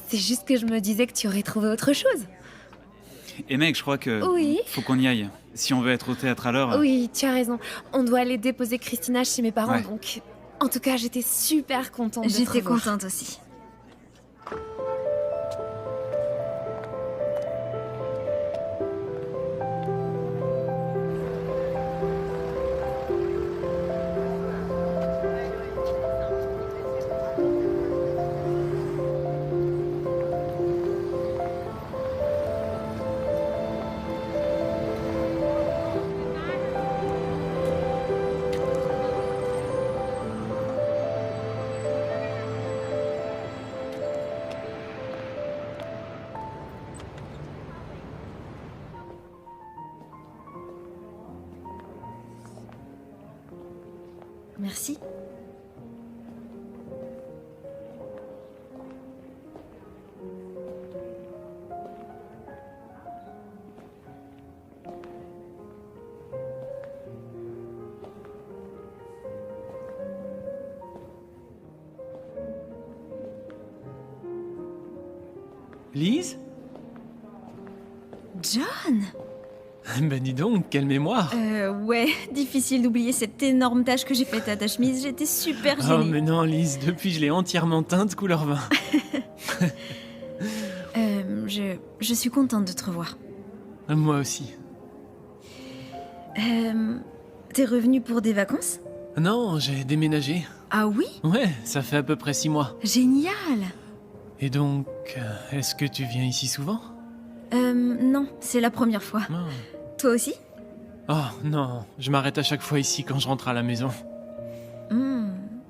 Speaker 3: je me disais que tu aurais trouvé autre chose.
Speaker 2: Et mec, je crois que
Speaker 3: Oui.
Speaker 2: faut qu'on y aille. Si on veut être au théâtre à l'heure...
Speaker 3: Oui, tu as raison. On doit aller déposer Christina chez mes parents,
Speaker 2: Ouais.
Speaker 3: donc... En tout cas, j'étais super contente de te
Speaker 1: J'étais
Speaker 3: revoir.
Speaker 1: contente aussi. Merci.
Speaker 9: Lise?
Speaker 1: John?
Speaker 9: Ben dis donc, quelle mémoire.
Speaker 1: Ouais, difficile d'oublier cette énorme tache que j'ai faite à ta chemise. J'étais super
Speaker 9: Oh
Speaker 1: gênée.
Speaker 9: mais non Lise, depuis je l'ai entièrement teinte couleur vin.
Speaker 1: Je suis contente de te revoir.
Speaker 9: Moi aussi.
Speaker 1: T'es revenu pour des vacances?
Speaker 9: Non, j'ai déménagé.
Speaker 1: Ah oui?
Speaker 9: Ouais, ça fait à peu près 6 mois.
Speaker 1: Génial!
Speaker 9: Et donc, est-ce que tu viens ici souvent?
Speaker 1: Non, c'est la première fois.
Speaker 9: Non.
Speaker 1: Toi aussi?
Speaker 9: Oh non, je m'arrête à chaque fois ici quand je rentre à la maison.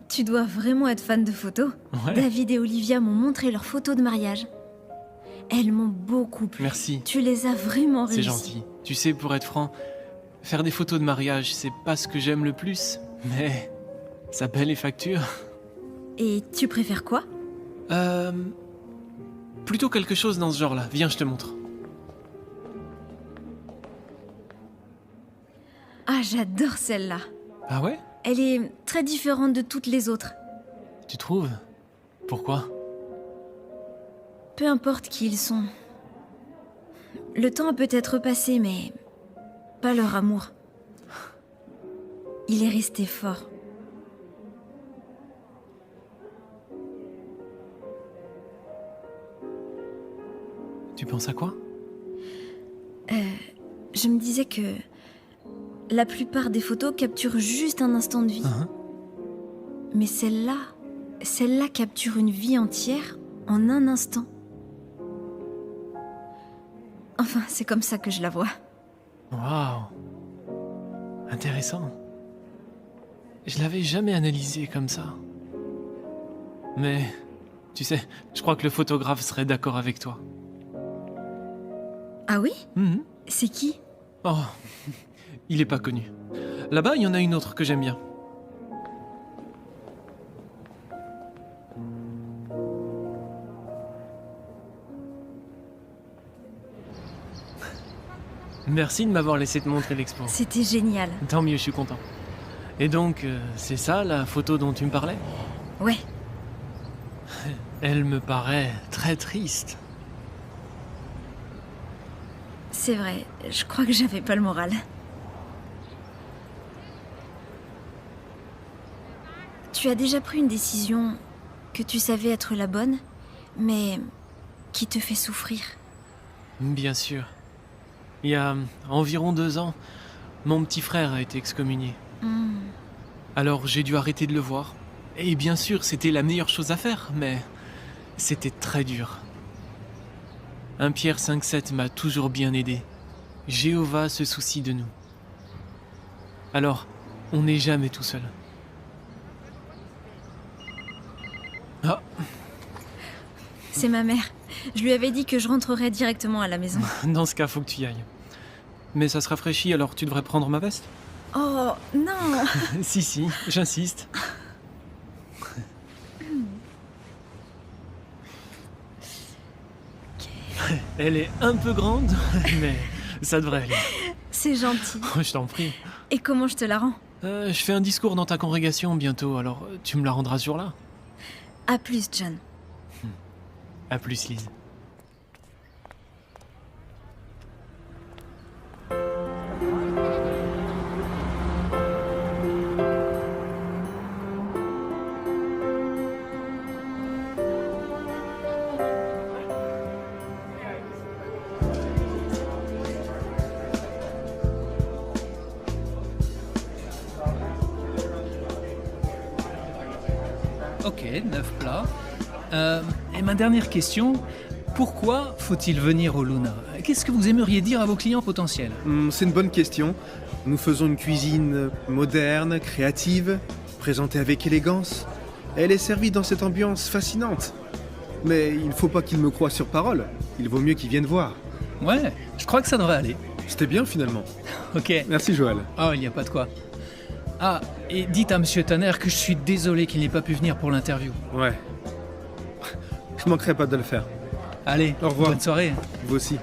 Speaker 1: Tu dois vraiment être fan de photos.
Speaker 9: Ouais.
Speaker 1: David et Olivia m'ont montré leurs photos de mariage. Elles m'ont beaucoup plu.
Speaker 9: Merci.
Speaker 1: Tu les as vraiment réussies.
Speaker 9: C'est gentil. Tu sais, pour être franc, faire des photos de mariage, c'est pas ce que j'aime le plus. Mais ça paie les factures.
Speaker 1: Et tu préfères quoi?
Speaker 9: Plutôt quelque chose dans ce genre-là. Viens, je te montre.
Speaker 1: Ah, j'adore celle-là.
Speaker 9: Ah ouais?
Speaker 1: Elle est très différente de toutes les autres.
Speaker 9: Tu trouves? Pourquoi?
Speaker 1: Peu importe qui ils sont. Le temps a peut-être passé, mais pas leur amour. Il est resté fort.
Speaker 9: Tu penses à quoi?
Speaker 1: Je me disais que la plupart des photos capturent juste un instant de vie. Mais celle-là capture une vie entière en un instant. Enfin, c'est comme ça que je la vois.
Speaker 9: Waouh! Intéressant. Je l'avais jamais analysé comme ça. Mais, tu sais, je crois que le photographe serait d'accord avec toi.
Speaker 1: Ah oui?
Speaker 9: Mhm.
Speaker 1: C'est qui?
Speaker 9: Oh, il est pas connu. Là-bas, il y en a une autre que j'aime bien. Merci de m'avoir laissé te montrer l'expo.
Speaker 1: C'était génial.
Speaker 9: Tant mieux, je suis content. Et donc, c'est ça la photo dont tu me parlais?
Speaker 1: Ouais.
Speaker 9: Elle me paraît très triste.
Speaker 1: C'est vrai, je crois que j'avais pas le moral. Tu as déjà pris une décision que tu savais être la bonne, mais qui te fait souffrir.
Speaker 9: Bien sûr. Il y a environ 2 ans, mon petit frère a été excommunié. Alors j'ai dû arrêter de le voir. Et bien sûr, c'était la meilleure chose à faire, mais c'était très dur. Un Pierre 5-7 m'a toujours bien aidé. Jéhovah se soucie de nous. Alors, on n'est jamais tout seul. Ah,
Speaker 1: C'est ma mère. Je lui avais dit que je rentrerais directement à la maison.
Speaker 9: dans ce cas, faut que tu y ailles. Mais ça se rafraîchit, alors tu devrais prendre ma veste.
Speaker 1: Oh, non!
Speaker 9: Si, j'insiste. Elle est un peu grande, mais ça devrait aller.
Speaker 1: C'est gentil.
Speaker 9: Oh, je t'en prie.
Speaker 1: Et comment je te la rends?
Speaker 9: Je fais un discours dans ta congrégation bientôt, alors tu me la rendras sur là.
Speaker 1: À plus, John.
Speaker 9: À plus, Lise.
Speaker 15: Ok, 9 plats. Et ma dernière question, pourquoi faut-il venir au Luna? Qu'est-ce que vous aimeriez dire à vos clients potentiels?
Speaker 5: C'est une bonne question. Nous faisons une cuisine moderne, créative, présentée avec élégance. Elle est servie dans cette ambiance fascinante. Mais il ne faut pas qu'ils me croient sur parole. Il vaut mieux qu'ils viennent voir.
Speaker 15: Ouais, je crois que ça devrait aller.
Speaker 5: C'était bien finalement.
Speaker 15: Ok.
Speaker 5: Merci Joël.
Speaker 15: Oh, il n'y a pas de quoi. Ah, et dites à Monsieur Tanner que je suis désolé qu'il n'ait pas pu venir pour l'interview.
Speaker 5: Ouais. Je manquerai pas de le faire.
Speaker 15: Allez,
Speaker 5: au revoir.
Speaker 15: Bonne soirée.
Speaker 5: Vous aussi.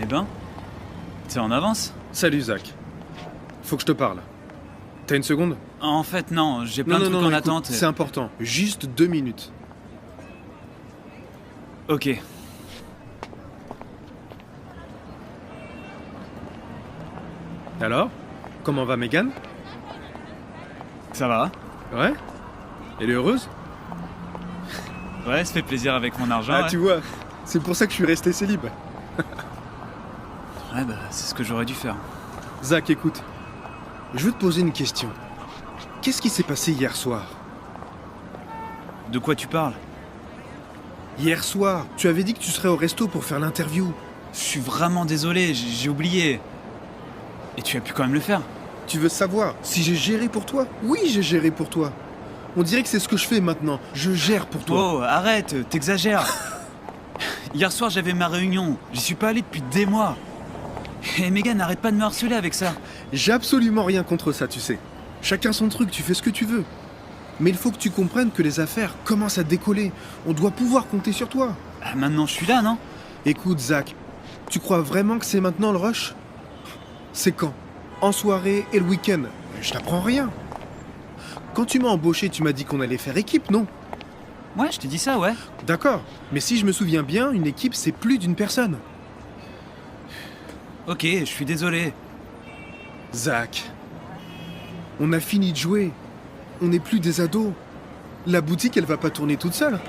Speaker 2: Eh ben, t'es en avance?
Speaker 5: Salut Zach. Faut que je te parle. T'as une seconde?
Speaker 2: En fait, non, j'ai plein de trucs en
Speaker 5: écoute,
Speaker 2: attente.
Speaker 5: C'est important. Juste 2 minutes.
Speaker 2: Ok.
Speaker 5: Alors? Comment va Megan?
Speaker 2: Ça va?
Speaker 5: Ouais? Elle est heureuse?
Speaker 2: Ouais, ça fait plaisir avec mon argent.
Speaker 5: Ah,
Speaker 2: ouais.
Speaker 5: tu vois, c'est pour ça que je suis resté célib.
Speaker 2: Ouais, bah, c'est ce que j'aurais dû faire.
Speaker 5: Zach, écoute. Je veux te poser une question. Qu'est-ce qui s'est passé hier soir?
Speaker 2: De quoi tu parles?
Speaker 5: Hier soir, tu avais dit que tu serais au resto pour faire l'interview.
Speaker 2: Je suis vraiment désolé, j'ai oublié. Et tu as pu quand même le faire.
Speaker 5: Tu veux savoir si j'ai géré pour toi? Oui, j'ai géré pour toi. On dirait que c'est ce que je fais maintenant. Je gère pour toi.
Speaker 2: Oh, arrête, t'exagères. Hier soir, j'avais ma réunion. J'y suis pas allé depuis des mois. Et Megan n'arrête pas de me harceler avec ça.
Speaker 5: J'ai absolument rien contre ça, tu sais. Chacun son truc, tu fais ce que tu veux. Mais il faut que tu comprennes que les affaires commencent à décoller. On doit pouvoir compter sur toi.
Speaker 2: Ah, maintenant je suis là, non?
Speaker 5: Écoute, Zach, tu crois vraiment que c'est maintenant le rush? C'est quand? En soirée et le week-end. Je t'apprends rien. Quand tu m'as embauché, tu m'as dit qu'on allait faire équipe, non?
Speaker 2: Ouais, je t'ai dit ça, ouais.
Speaker 5: D'accord, mais si je me souviens bien, une équipe, c'est plus d'une personne.
Speaker 2: Ok, je suis désolé.
Speaker 5: Zach, on a fini de jouer. On n'est plus des ados. La boutique, elle va pas tourner toute seule.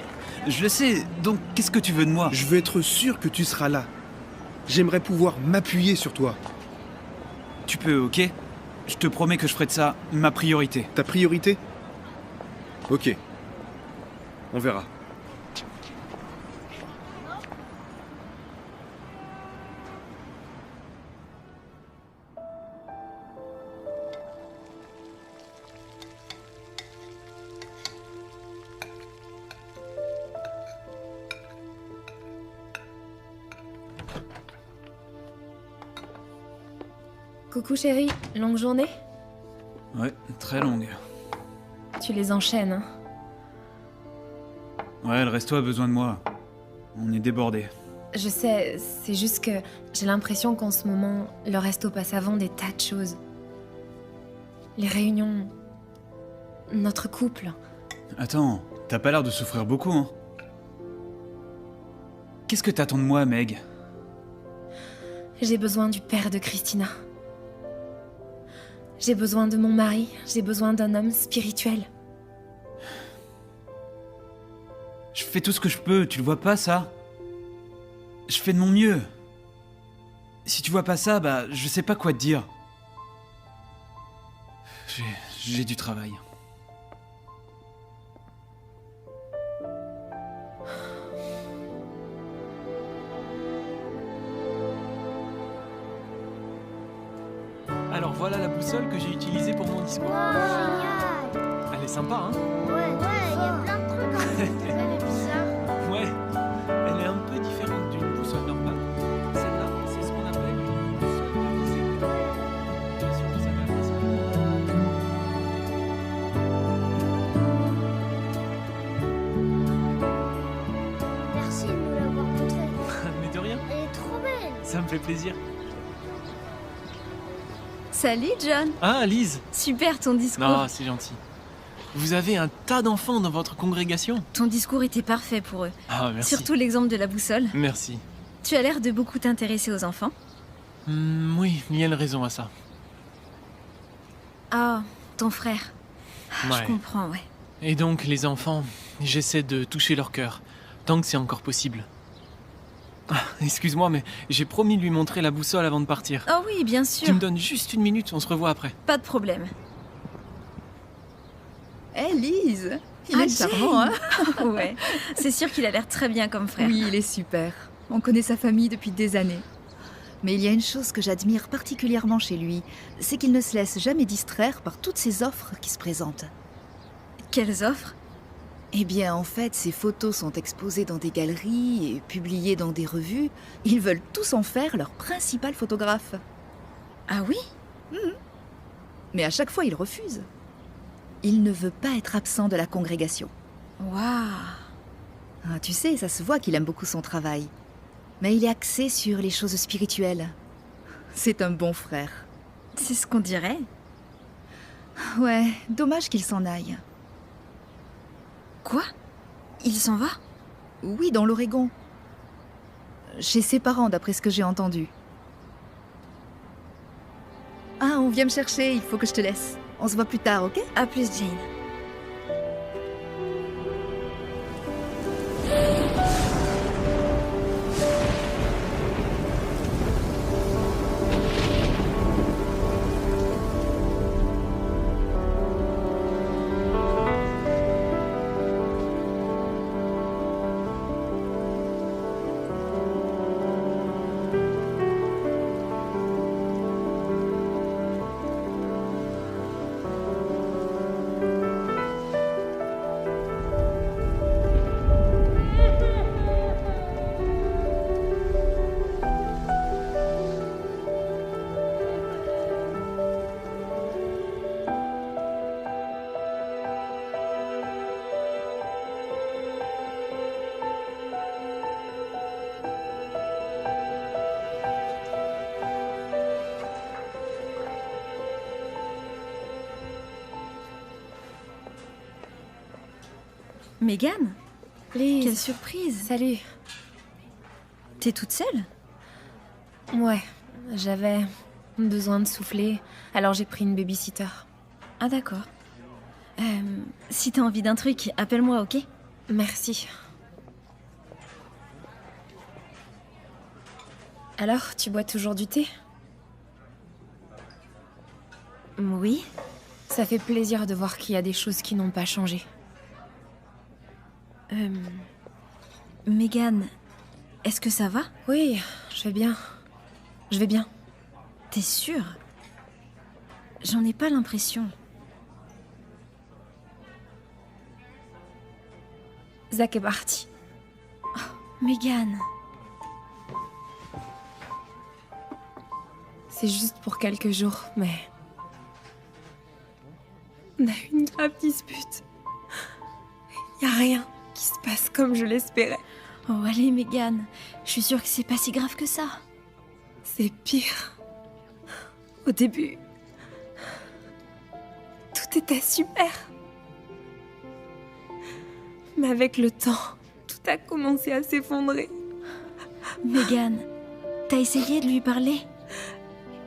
Speaker 2: Je le sais, donc qu'est-ce que tu veux de moi?
Speaker 5: Je veux être sûr que tu seras là. J'aimerais pouvoir m'appuyer sur toi.
Speaker 2: Tu peux, ok? Je te promets que je ferai de ça ma priorité.
Speaker 5: Ta priorité? Ok. On verra.
Speaker 3: Coucou chérie, longue journée?
Speaker 2: Ouais, très longue.
Speaker 3: Tu les enchaînes, hein?
Speaker 2: Ouais, le resto a besoin de moi. On est débordés.
Speaker 3: Je sais, c'est juste que j'ai l'impression qu'en ce moment, le resto passe avant des tas de choses. Les réunions, notre couple.
Speaker 2: Attends, t'as pas l'air de souffrir beaucoup, hein? Qu'est-ce que t'attends de moi, Meg?
Speaker 3: J'ai besoin du père de Christina. J'ai besoin de mon mari, j'ai besoin d'un homme spirituel.
Speaker 2: Je fais tout ce que je peux, tu le vois pas, ça? Je fais de mon mieux. Si tu vois pas ça, bah, je sais pas quoi te dire. J'ai du travail.
Speaker 9: Alors voilà la boussole que j'ai utilisée pour mon discours.
Speaker 16: Génial!
Speaker 9: Elle est sympa, hein?
Speaker 16: Ouais, il y a plein de trucs en fait. Elle est bizarre.
Speaker 9: Ouais, elle est un peu différente d'une boussole normale. Celle-là, c'est ce qu'on appelle une boussole de visée. Bien sûr que ça va aller,
Speaker 16: Merci de nous l'avoir montré.
Speaker 9: Mais de rien,
Speaker 16: Elle est trop belle.
Speaker 9: ça me fait plaisir.
Speaker 1: Salut John.
Speaker 9: Ah, Lise!
Speaker 1: Super ton discours.
Speaker 9: Non, c'est gentil. Vous avez un tas d'enfants dans votre congrégation?
Speaker 1: Ton discours était parfait pour eux.
Speaker 9: Ah, merci.
Speaker 1: Surtout l'exemple de la boussole.
Speaker 9: Merci.
Speaker 1: Tu as l'air de beaucoup t'intéresser aux enfants.
Speaker 9: Oui, il y a une raison à ça.
Speaker 1: Ah, ton frère.
Speaker 9: Ouais.
Speaker 1: Je comprends, ouais.
Speaker 9: Et donc, les enfants, j'essaie de toucher leur cœur, tant que c'est encore possible. Ah, excuse-moi, mais j'ai promis de lui montrer la boussole avant de partir.
Speaker 1: Oh oui, bien sûr.
Speaker 9: Tu me donnes juste une minute, on se revoit après.
Speaker 1: Pas de problème.
Speaker 17: Hé, Lise, il est charmant, hein?
Speaker 1: Ouais, c'est sûr qu'il a l'air très bien comme frère.
Speaker 17: Oui, il est super. On connaît sa famille depuis des années. Mais il y a une chose que j'admire particulièrement chez lui, c'est qu'il ne se laisse jamais distraire par toutes ces offres qui se présentent.
Speaker 1: Quelles offres?
Speaker 17: Eh bien, en fait, ces photos sont exposées dans des galeries et publiées dans des revues. Ils veulent tous en faire leur principal photographe.
Speaker 1: Ah oui?
Speaker 17: Mais à chaque fois, il refuse. Il ne veut pas être absent de la congrégation.
Speaker 1: Waouh!
Speaker 17: Ah, tu sais, ça se voit qu'il aime beaucoup son travail. Mais il est axé sur les choses spirituelles. C'est un bon frère.
Speaker 1: C'est ce qu'on dirait.
Speaker 17: Ouais, dommage qu'il s'en aille.
Speaker 1: Quoi? Il s'en va?
Speaker 17: Oui, dans l'Oregon. Chez ses parents, d'après ce que j'ai entendu. Ah, on vient me chercher, il faut que je te laisse. On se voit plus tard, ok?
Speaker 1: À plus, Jane. Megan?
Speaker 3: Liz.
Speaker 1: Quelle surprise!
Speaker 3: Salut.
Speaker 1: T'es toute seule?
Speaker 3: Ouais, j'avais besoin de souffler, alors j'ai pris une babysitter.
Speaker 1: Ah d'accord. Si t'as envie d'un truc, appelle-moi, ok?
Speaker 3: Merci. Alors, tu bois toujours du thé?
Speaker 1: Oui.
Speaker 3: Ça fait plaisir de voir qu'il y a des choses qui n'ont pas changé.
Speaker 1: Megan, est-ce que ça va?
Speaker 3: Oui, je vais bien. Je vais bien.
Speaker 1: T'es sûre? J'en ai pas l'impression.
Speaker 3: Zach est parti.
Speaker 1: Oh, Megan.
Speaker 3: C'est juste pour quelques jours, mais... On a eu une grave dispute. Y a rien qui se passe comme je l'espérais.
Speaker 1: Oh allez Megan, je suis sûre que c'est pas si grave que ça.
Speaker 3: C'est pire. Au début, tout était super. Mais avec le temps, tout a commencé à s'effondrer.
Speaker 1: Megan, t'as essayé de lui parler?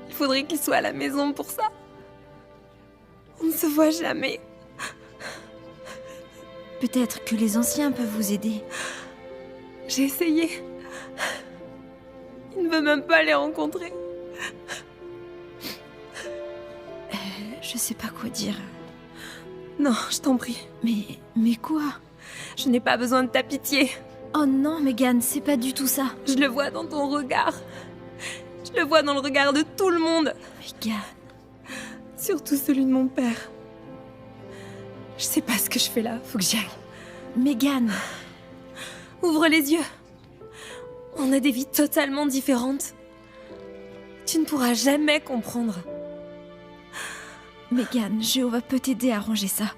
Speaker 3: Il faudrait qu'il soit à la maison pour ça. On ne se voit jamais.
Speaker 1: Peut-être que les anciens peuvent vous aider.
Speaker 3: J'ai essayé. Il ne veut même pas les rencontrer.
Speaker 1: Je sais pas quoi dire.
Speaker 3: Non, je t'en prie.
Speaker 1: Mais quoi?
Speaker 3: Je n'ai pas besoin de ta pitié.
Speaker 1: Oh non, Megan, c'est pas du tout ça.
Speaker 3: Je le vois dans ton regard. Je le vois dans le regard de tout le monde.
Speaker 1: Megan.
Speaker 3: Surtout celui de mon père. Je sais pas ce que je fais là, faut que j'y aille.
Speaker 1: Megan.
Speaker 3: Ouvre les yeux. On a des vies totalement différentes. Tu ne pourras jamais comprendre.
Speaker 1: Megan, Jéhovah peut t'aider à ranger ça.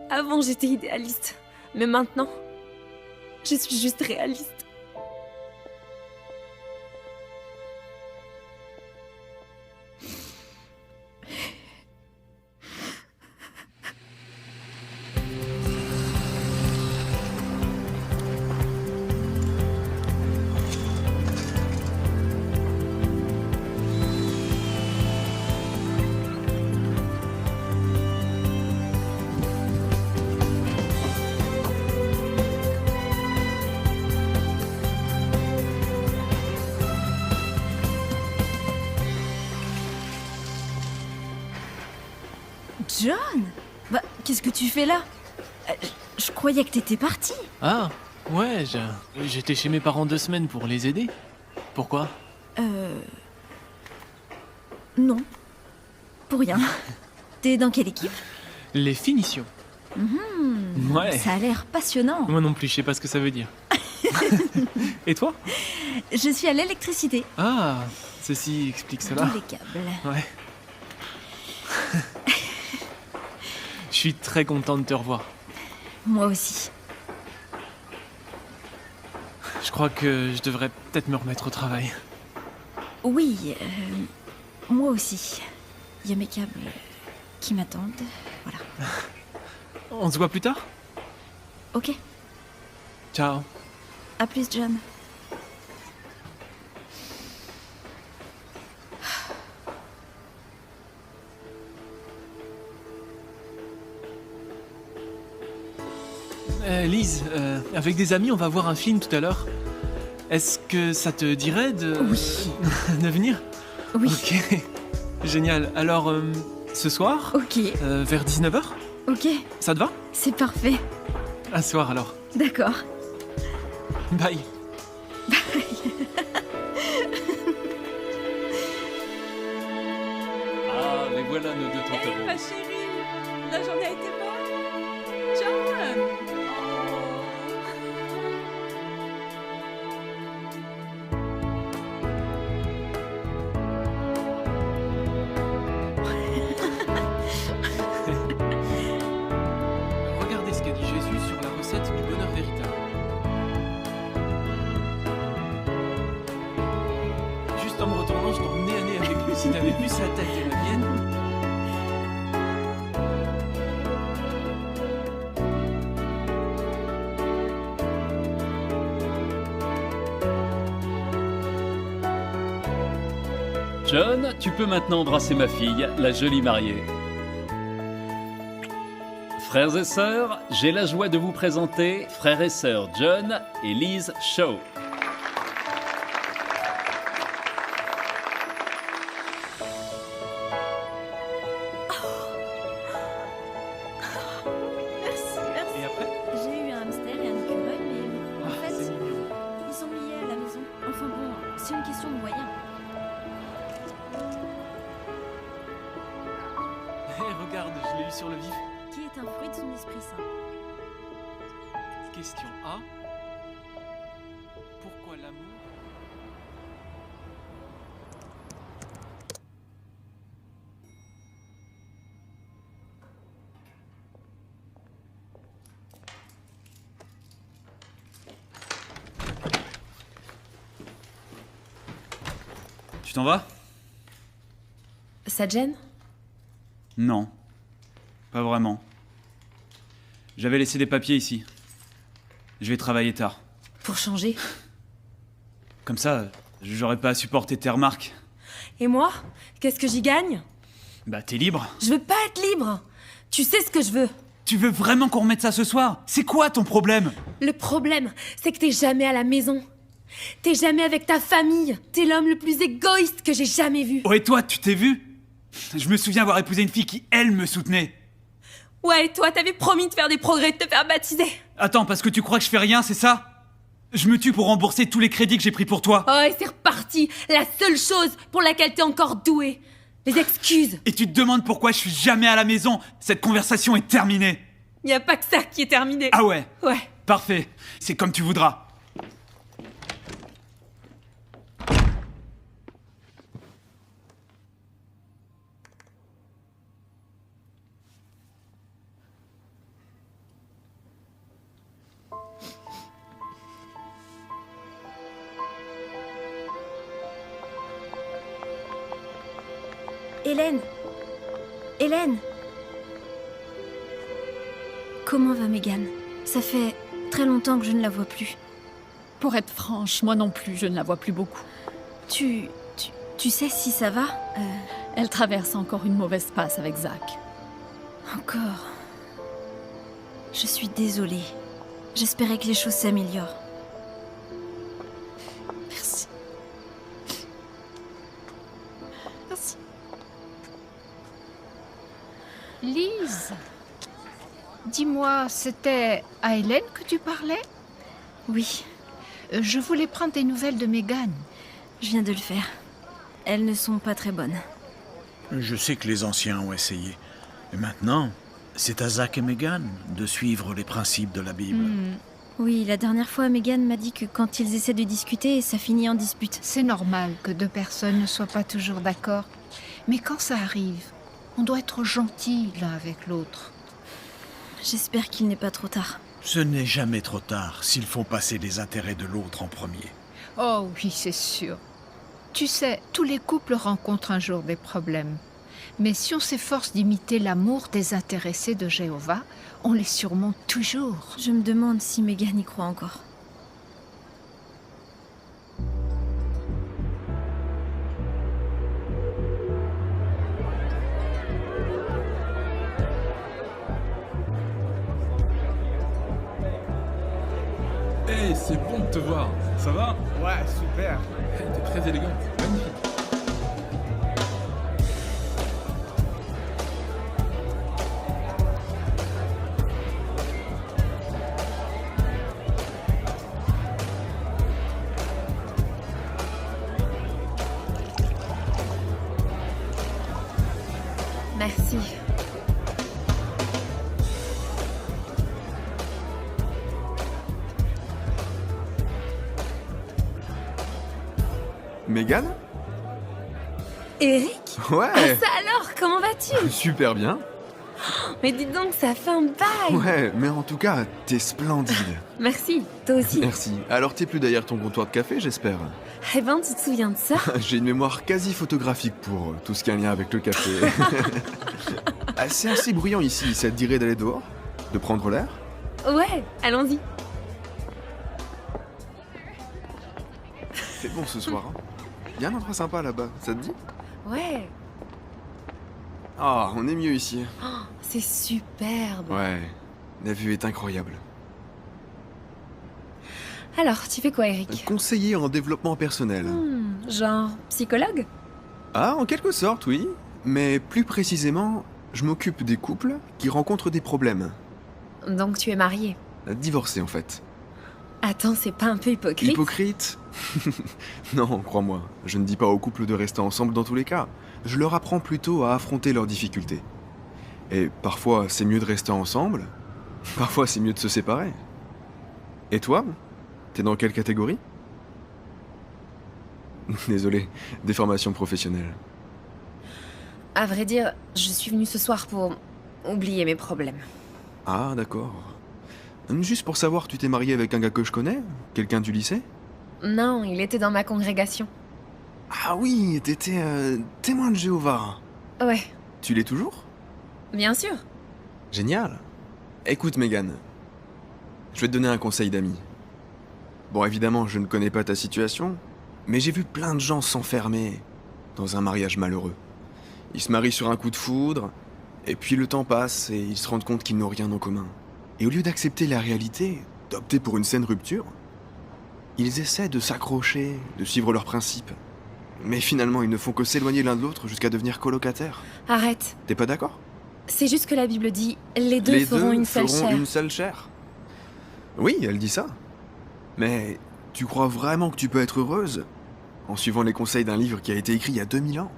Speaker 3: Avant, j'étais idéaliste. Mais maintenant, je suis juste réaliste.
Speaker 1: John? Bah, qu'est-ce que tu fais là? Je croyais que t'étais parti.
Speaker 9: Ah, ouais, j'étais chez mes parents 2 semaines pour les aider. Pourquoi?
Speaker 1: Non. Pour rien. T'es dans quelle équipe?
Speaker 9: Les finitions. Ouais.
Speaker 1: Ça a l'air passionnant.
Speaker 9: Moi non plus, je sais pas ce que ça veut dire. Et toi?
Speaker 1: Je suis à l'électricité.
Speaker 9: Ah, ceci explique cela.
Speaker 1: Tous les câbles.
Speaker 9: Ouais. Je suis très content de te revoir.
Speaker 1: Moi aussi.
Speaker 9: Je crois que je devrais peut-être me remettre au travail.
Speaker 1: Oui, moi aussi. Il y a mes câbles qui m'attendent. Voilà.
Speaker 9: On se voit plus tard?
Speaker 1: Ok.
Speaker 9: Ciao.
Speaker 1: À plus, John.
Speaker 9: Lise, avec des amis, on va voir un film tout à l'heure. Est-ce que ça te dirait de...
Speaker 1: Oui.
Speaker 9: de venir?
Speaker 1: Oui.
Speaker 9: Ok. Génial. Alors, ce soir?
Speaker 1: Ok.
Speaker 9: Vers 19h?
Speaker 1: Ok.
Speaker 9: Ça te va?
Speaker 1: C'est parfait.
Speaker 9: À ce soir alors.
Speaker 1: D'accord.
Speaker 9: Bye.
Speaker 6: Ah, mais voilà nos 2 €
Speaker 7: Ma chérie, la journée a été bonne. John.
Speaker 9: Regardez ce qu'a dit Jésus sur la recette du bonheur véritable. Juste en me retournant, je tombe nez à nez avec lui. Si t'avais vu sa tête et la mienne...
Speaker 6: John, tu peux maintenant embrasser ma fille, la jolie mariée. Frères et sœurs, j'ai la joie de vous présenter frères et sœurs John et Liz Shaw.
Speaker 1: Merci, merci.
Speaker 9: Et après
Speaker 1: J'ai eu un hamster et un écureuil, mais en fait, ils sont liés à la maison. Enfin bon, c'est une question de moyens.
Speaker 9: Hé, regarde, je l'ai eu sur le vif.
Speaker 1: Qui est un fruit de son esprit saint.
Speaker 9: Question A. Pourquoi l'amour...
Speaker 2: Tu t'en vas?
Speaker 3: Ça te gêne?
Speaker 2: Non. Pas vraiment. J'avais laissé des papiers ici. Je vais travailler tard.
Speaker 3: Pour changer.
Speaker 2: Comme ça, j'aurais pas à supporter tes remarques.
Speaker 3: Et moi? Qu'est-ce que j'y gagne?
Speaker 2: Bah, t'es libre.
Speaker 3: Je veux pas être libre. Tu sais ce que je veux.
Speaker 2: Tu veux vraiment qu'on remette ça ce soir? C'est quoi ton problème?
Speaker 3: Le problème, c'est que t'es jamais à la maison. T'es jamais avec ta famille. T'es l'homme le plus égoïste que j'ai jamais vu.
Speaker 2: Oh, et toi, tu t'es vu? Je me souviens avoir épousé une fille qui, elle, me soutenait.
Speaker 3: Ouais, et toi, t'avais promis de faire des progrès, de te faire baptiser.
Speaker 2: Attends, parce que tu crois que je fais rien, c'est ça? Je me tue pour rembourser tous les crédits que j'ai pris pour toi.
Speaker 3: Oh, et c'est reparti. La seule chose pour laquelle t'es encore doué. Les excuses.
Speaker 2: Et tu te demandes pourquoi je suis jamais à la maison. Cette conversation est terminée.
Speaker 3: Y a pas que ça qui est terminé.
Speaker 2: Ah ouais?
Speaker 3: Ouais.
Speaker 2: Parfait. C'est comme tu voudras.
Speaker 1: Hélène! Hélène! Comment va Megan? Ça fait très longtemps que je ne la vois plus.
Speaker 7: Pour être franche, moi non plus, je ne la vois plus beaucoup.
Speaker 1: Tu sais si ça va?
Speaker 7: Elle traverse encore une mauvaise passe avec Zach.
Speaker 1: Encore. Je suis désolée. J'espérais que les choses s'améliorent.
Speaker 7: Merci. Merci.
Speaker 12: Lise, dis-moi, c'était à Hélène que tu parlais?
Speaker 1: Oui.
Speaker 12: Je voulais prendre des nouvelles de Megan.
Speaker 1: Je viens de le faire. Elles ne sont pas très bonnes.
Speaker 10: Je sais que les anciens ont essayé. Et maintenant, c'est à Zach et Megan de suivre les principes de la Bible.
Speaker 1: Oui, la dernière fois, Megan m'a dit que quand ils essaient de discuter, ça finit en dispute.
Speaker 12: C'est normal que deux personnes ne soient pas toujours d'accord. Mais quand ça arrive, on doit être gentil l'un avec l'autre.
Speaker 1: J'espère qu'il n'est pas trop tard.
Speaker 10: Ce n'est jamais trop tard s'il faut passer les intérêts de l'autre en premier.
Speaker 12: Oh oui, c'est sûr. Tu sais, tous les couples rencontrent un jour des problèmes. Mais si on s'efforce d'imiter l'amour désintéressé de Jéhovah, on les surmonte toujours.
Speaker 1: Je me demande si Megan y croit encore.
Speaker 18: Hey, c'est bon de te voir. Ça va?
Speaker 5: Ouais, super.
Speaker 18: T'es très élégante. Magnifique.
Speaker 3: Merci.
Speaker 19: Megan?
Speaker 3: Eric?
Speaker 19: Ouais.
Speaker 3: Ah, ça alors, comment vas-tu?
Speaker 19: Super bien.
Speaker 3: Mais dis donc, ça fait un bail.
Speaker 19: Ouais, mais en tout cas, t'es splendide.
Speaker 3: Merci, toi aussi.
Speaker 19: Merci. Alors t'es plus derrière ton comptoir de café, j'espère?
Speaker 3: Eh ben, tu te souviens de ça?
Speaker 19: J'ai une mémoire quasi photographique pour tout ce qui a un lien avec le café. Ah, c'est assez bruyant ici, ça te dirait d'aller dehors? De prendre l'air?
Speaker 3: Ouais, allons-y.
Speaker 19: C'est bon ce soir, hein? Y a un endroit sympa là-bas, ça te dit?
Speaker 3: Ouais.
Speaker 19: Ah, on est mieux ici.
Speaker 3: Oh, c'est superbe.
Speaker 19: Ouais, la vue est incroyable.
Speaker 3: Alors, tu fais quoi, Eric?
Speaker 19: Conseiller en développement personnel.
Speaker 3: Genre psychologue?
Speaker 19: Ah, en quelque sorte, oui. Mais plus précisément, je m'occupe des couples qui rencontrent des problèmes.
Speaker 3: Donc tu es marié?
Speaker 19: Divorcé, en fait.
Speaker 3: Attends, c'est pas un peu hypocrite?
Speaker 19: Hypocrite? Non, crois-moi, je ne dis pas aux couples de rester ensemble dans tous les cas. Je leur apprends plutôt à affronter leurs difficultés. Et parfois, c'est mieux de rester ensemble. Parfois, c'est mieux de se séparer. Et toi? T'es dans quelle catégorie? Désolé, des formations professionnelles.
Speaker 3: À vrai dire, je suis venue ce soir pour oublier mes problèmes.
Speaker 19: Ah, d'accord. Juste pour savoir, tu t'es marié avec un gars que je connais? Quelqu'un du lycée?
Speaker 3: Non, il était dans ma congrégation.
Speaker 19: Ah oui, t'étais témoin de Jéhovah.
Speaker 3: Ouais,
Speaker 19: Tu l'es toujours?
Speaker 3: bien sûr.
Speaker 19: Génial. Écoute, Megan, je vais te donner un conseil d'ami. Bon, évidemment, je ne connais pas ta situation, mais j'ai vu plein de gens s'enfermer dans un mariage malheureux. Ils se marient sur un coup de foudre, et puis le temps passe et ils se rendent compte qu'ils n'ont rien en commun. Et au lieu d'accepter la réalité, d'opter pour une saine rupture, ils essaient de s'accrocher, de suivre leurs principes. Mais finalement, ils ne font que s'éloigner l'un de l'autre jusqu'à devenir colocataires.
Speaker 3: Arrête.
Speaker 19: T'es pas d'accord?
Speaker 3: C'est juste que la Bible dit les deux feront une seule chair.
Speaker 19: une seule chair. Oui, elle dit ça. Mais tu crois vraiment que tu peux être heureuse en suivant les conseils d'un livre qui a été écrit il y a 2000 ans?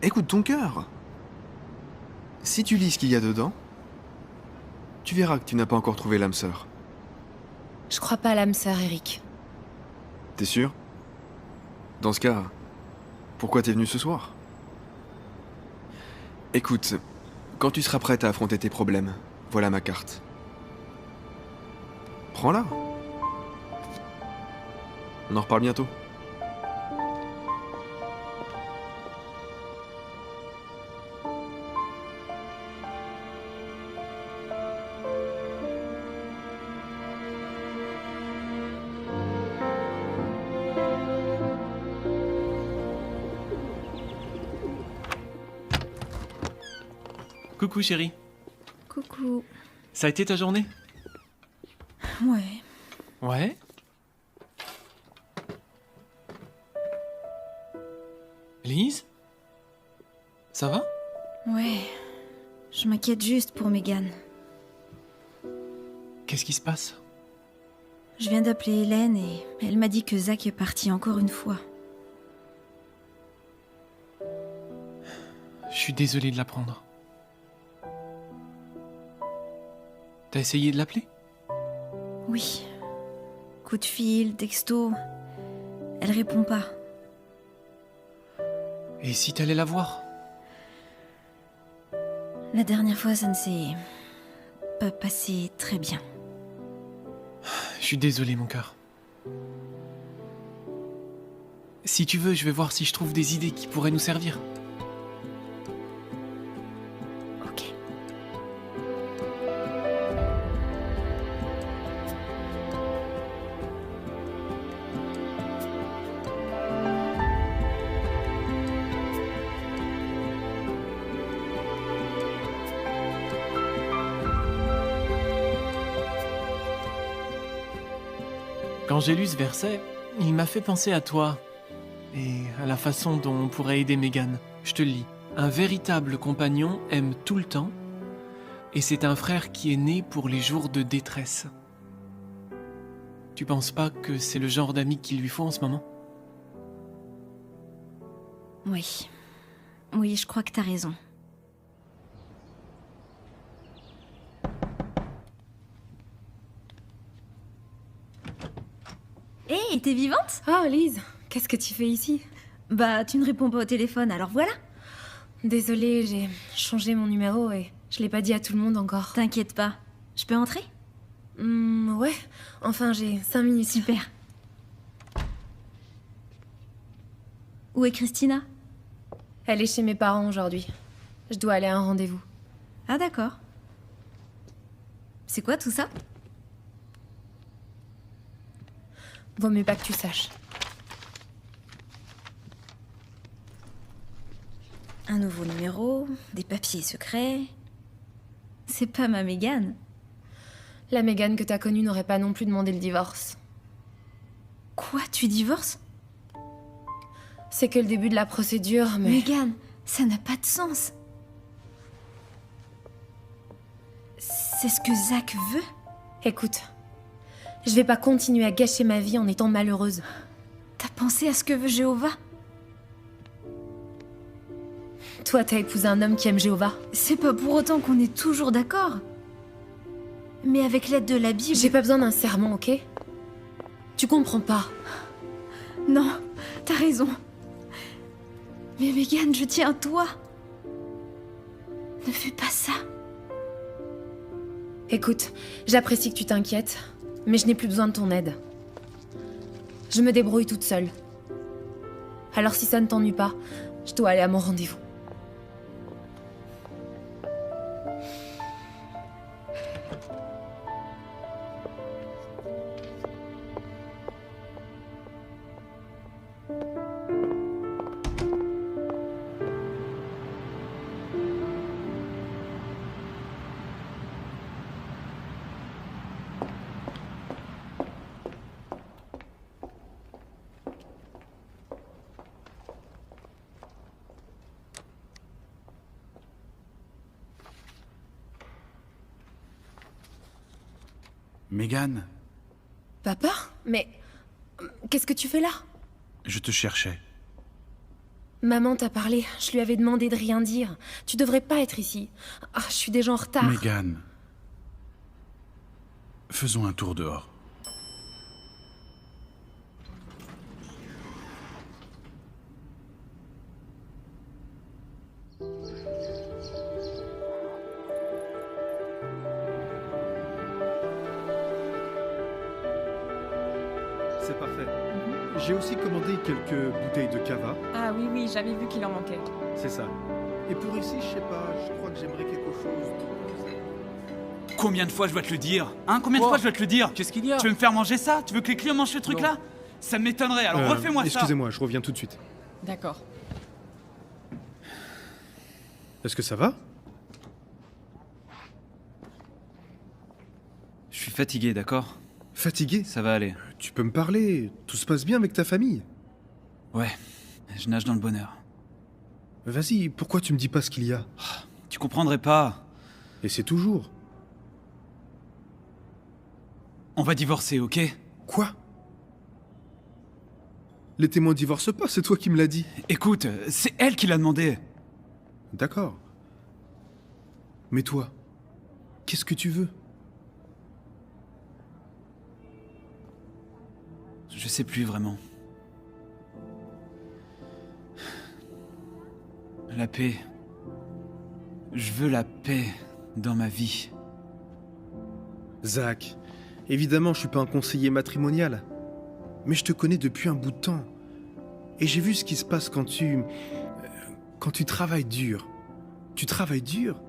Speaker 19: Écoute ton cœur. Si tu lis ce qu'il y a dedans, tu verras que tu n'as pas encore trouvé l'âme sœur.
Speaker 3: Je crois pas à l'âme sœur, Eric.
Speaker 19: T'es sûr? Dans ce cas, pourquoi t'es venu ce soir? Écoute, quand tu seras prête à affronter tes problèmes, voilà ma carte. Prends-la. On en reparle bientôt.
Speaker 9: Coucou chérie.
Speaker 1: Coucou.
Speaker 9: Ça a été ta journée?
Speaker 1: Ouais.
Speaker 9: Ouais. Lise? Ça va?
Speaker 1: Ouais. Je m'inquiète juste pour Megan.
Speaker 9: Qu'est-ce qui se passe?
Speaker 1: Je viens d'appeler Hélène et elle m'a dit que Zach est parti encore une fois.
Speaker 9: Je suis désolé de l'apprendre. T'as essayé de l'appeler?
Speaker 1: Oui. Coup de fil, texto. Elle répond pas.
Speaker 9: Et si t'allais la voir?
Speaker 1: La dernière fois, ça ne s'est pas passé très bien.
Speaker 9: Je suis désolé, mon cœur. Si tu veux, je vais voir si je trouve des idées qui pourraient nous servir.
Speaker 1: Ok.
Speaker 9: Quand j'ai lu ce verset, il m'a fait penser à toi et à la façon dont on pourrait aider Megan. Je te le lis. Un véritable compagnon aime tout le temps et c'est un frère qui est né pour les jours de détresse. Tu penses pas que c'est le genre d'ami qu'il lui faut en ce moment?
Speaker 1: Oui. Oui, je crois que t'as raison. Hé, t'es vivante?
Speaker 3: Oh, Lise, qu'est-ce que tu fais ici?
Speaker 1: Bah, tu ne réponds pas au téléphone, alors voilà.
Speaker 3: Désolée, j'ai changé mon numéro et je l'ai pas dit à tout le monde encore.
Speaker 1: T'inquiète pas. Je peux entrer?
Speaker 3: Ouais. Enfin, j'ai 5 minutes.
Speaker 1: Super. Où est Christina?
Speaker 3: Elle est chez mes parents aujourd'hui. Je dois aller à un rendez-vous.
Speaker 1: Ah d'accord. C'est quoi tout ça?
Speaker 3: Vaut mieux pas que tu saches.
Speaker 1: Un nouveau numéro, des papiers secrets. C'est pas ma Mégane.
Speaker 3: La Mégane que t'as connue n'aurait pas non plus demandé le divorce.
Speaker 1: Quoi, tu divorces?
Speaker 3: C'est que le début de la procédure, mais...
Speaker 1: Mégane, ça n'a pas de sens. C'est ce que Zach veut?
Speaker 3: Écoute, je vais pas continuer à gâcher ma vie en étant malheureuse.
Speaker 1: T'as pensé à ce que veut Jéhovah?
Speaker 3: Toi, t'as épousé un homme qui aime Jéhovah.
Speaker 1: C'est pas pour autant qu'on est toujours d'accord. Mais avec l'aide de la Bible...
Speaker 3: J'ai pas besoin d'un serment, ok? Tu comprends pas.
Speaker 1: Non, t'as raison. Mais Mégane, je tiens à toi. Ne fais pas ça.
Speaker 3: Écoute, j'apprécie que tu t'inquiètes, mais je n'ai plus besoin de ton aide. Je me débrouille toute seule. Alors si ça ne t'ennuie pas, je dois aller à mon rendez-vous.
Speaker 10: Mégane,
Speaker 3: Papa? Mais... qu'est-ce que tu fais là?
Speaker 10: je te cherchais.
Speaker 3: Maman t'a parlé, je lui avais demandé de rien dire. Tu devrais pas être ici. Ah, je suis déjà en retard.
Speaker 10: Mégane, faisons un tour dehors.
Speaker 5: C'est parfait. J'ai aussi commandé quelques bouteilles de cava.
Speaker 20: Ah oui, oui, j'avais vu qu'il en manquait.
Speaker 5: C'est ça. Et pour ici, je sais pas, je crois que j'aimerais quelque chose de...
Speaker 2: Combien de fois je dois te le dire? Hein, combien de fois je dois te le dire?
Speaker 9: Qu'est-ce qu'il y a?
Speaker 2: Tu veux me faire manger ça? Tu veux que les clients mangent ce truc-là? Ça m'étonnerait, alors refais-moi ça.
Speaker 5: Excusez-moi, je reviens tout de suite.
Speaker 20: D'accord.
Speaker 5: Est-ce que ça va?
Speaker 2: Je suis fatigué, d'accord?
Speaker 5: Fatigué?
Speaker 2: Ça va aller.
Speaker 5: Tu peux me parler, tout se passe bien avec ta famille?
Speaker 2: Ouais, je nage dans le bonheur.
Speaker 5: Vas-y, pourquoi tu me dis pas ce qu'il y a?
Speaker 2: Tu comprendrais pas.
Speaker 5: Et c'est toujours.
Speaker 2: On va divorcer, ok?
Speaker 5: Quoi? Les témoins divorcent pas, c'est toi qui me l'as dit.
Speaker 2: Écoute, c'est elle qui l'a demandé.
Speaker 5: D'accord. Mais toi, qu'est-ce que tu veux?
Speaker 2: Je sais plus vraiment. La paix. Je veux la paix dans ma vie.
Speaker 5: Zach, évidemment, je suis pas un conseiller matrimonial. Mais je te connais depuis un bout de temps. Et j'ai vu ce qui se passe quand tu travailles dur. Tu travailles dur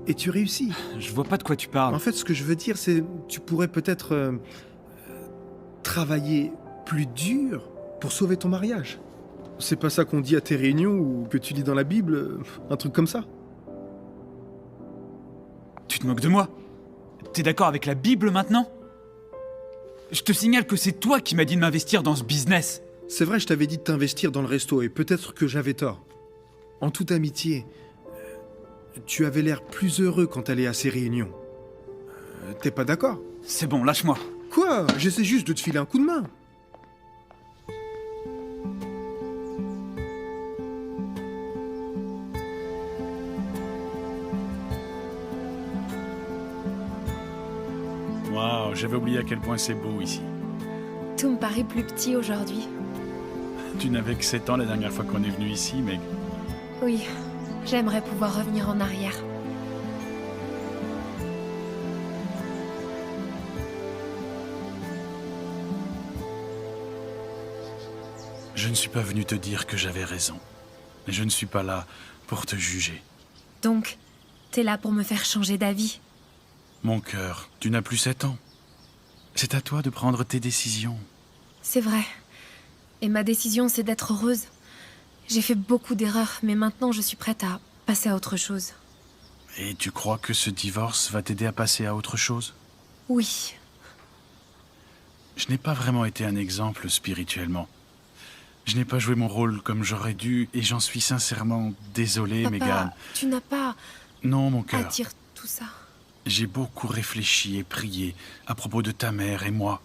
Speaker 5: et tu réussis.
Speaker 2: Je vois pas de quoi tu parles.
Speaker 5: En fait, ce que je veux dire, c'est tu pourrais peut-être travailler plus dur pour sauver ton mariage. C'est pas ça qu'on dit à tes réunions ou que tu lis dans la Bible, un truc comme ça.
Speaker 2: Tu te moques de moi? T'es d'accord avec la Bible maintenant? Je te signale que c'est toi qui m'as dit de m'investir dans ce business.
Speaker 5: C'est vrai, je t'avais dit de t'investir dans le resto et peut-être que j'avais tort. En toute amitié, tu avais l'air plus heureux quand t'allais à ces réunions. T'es pas d'accord?
Speaker 2: C'est bon, lâche-moi.
Speaker 5: Quoi? J'essaie juste de te filer un coup de main.
Speaker 10: Waouh, j'avais oublié à quel point c'est beau ici.
Speaker 3: Tout me paraît plus petit aujourd'hui.
Speaker 10: Tu n'avais que 7 ans la dernière fois qu'on est venu ici, Meg.
Speaker 3: Oui, j'aimerais pouvoir revenir en arrière.
Speaker 10: Je ne suis pas venu te dire que j'avais raison. Et je ne suis pas là pour te juger.
Speaker 3: Donc, t'es là pour me faire changer d'avis.
Speaker 10: Mon cœur, tu n'as plus 7 ans. C'est à toi de prendre tes décisions.
Speaker 3: C'est vrai. Et ma décision, c'est d'être heureuse. J'ai fait beaucoup d'erreurs, mais maintenant je suis prête à passer à autre chose.
Speaker 10: Et tu crois que ce divorce va t'aider à passer à autre chose?
Speaker 3: Oui.
Speaker 10: Je n'ai pas vraiment été un exemple spirituellement. Je n'ai pas joué mon rôle comme j'aurais dû et j'en suis sincèrement désolé,
Speaker 3: Papa,
Speaker 10: Mégane.
Speaker 3: tu n'as pas
Speaker 10: Non, mon
Speaker 3: à
Speaker 10: cœur.
Speaker 3: dire tout ça.
Speaker 10: J'ai beaucoup réfléchi et prié à propos de ta mère et moi.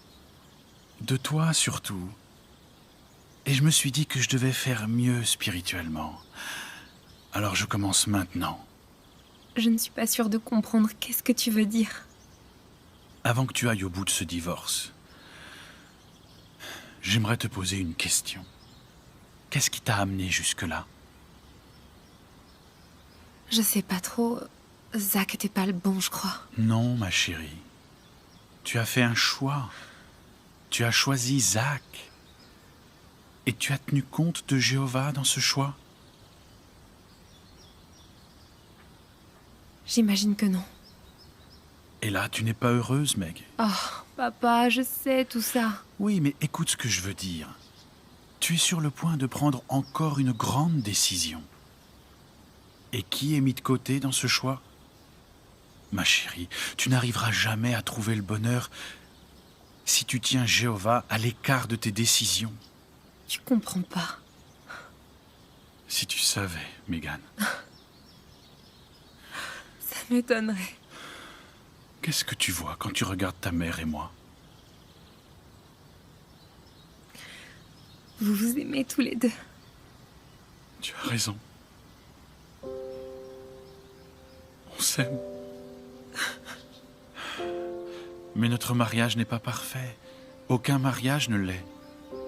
Speaker 10: De toi surtout. Et je me suis dit que je devais faire mieux spirituellement. Alors je commence maintenant.
Speaker 3: Je ne suis pas sûre de comprendre. Qu'est-ce que tu veux dire?
Speaker 10: Avant que tu ailles au bout de ce divorce, j'aimerais te poser une question. Qu'est-ce qui t'a amené jusque-là?
Speaker 3: Je sais pas trop. Zach était pas le bon, je crois.
Speaker 10: Non, ma chérie. Tu as fait un choix. Tu as choisi Zach. Et tu as tenu compte de Jéhovah dans ce choix?
Speaker 3: J'imagine que non.
Speaker 10: Et là, tu n'es pas heureuse, Meg.
Speaker 3: Oh, papa, je sais tout ça.
Speaker 10: Oui, mais écoute ce que je veux dire. Tu es sur le point de prendre encore une grande décision. Et qui est mis de côté dans ce choix? Ma chérie, tu n'arriveras jamais à trouver le bonheur si tu tiens Jéhovah à l'écart de tes décisions.
Speaker 3: Tu comprends pas.
Speaker 10: Si tu savais, Mégane.
Speaker 3: Ça m'étonnerait.
Speaker 10: Qu'est-ce que tu vois quand tu regardes ta mère et moi?
Speaker 3: Vous vous aimez tous les deux.
Speaker 10: Tu as raison. On s'aime. Mais notre mariage n'est pas parfait. Aucun mariage ne l'est.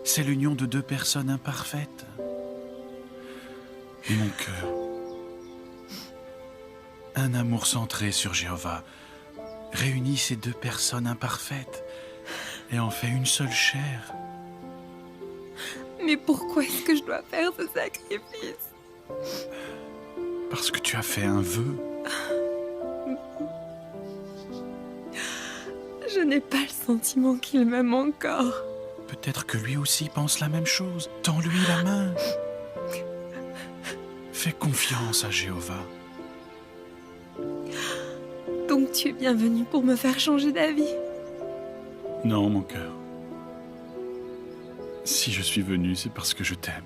Speaker 10: C'est l'union de deux personnes imparfaites. Et mon cœur, un amour centré sur Jéhovah, réunit ces deux personnes imparfaites et en fait une seule chair.
Speaker 3: Mais pourquoi est-ce que je dois faire ce sacrifice?
Speaker 10: Parce que tu as fait un vœu.
Speaker 3: Je n'ai pas le sentiment qu'il m'aime encore.
Speaker 10: Peut-être que lui aussi pense la même chose. Tends-lui la main. Fais confiance à Jéhovah.
Speaker 3: Donc tu es bienvenu pour me faire changer d'avis.
Speaker 10: Non, mon cœur. Si je suis venu, c'est parce que je t'aime.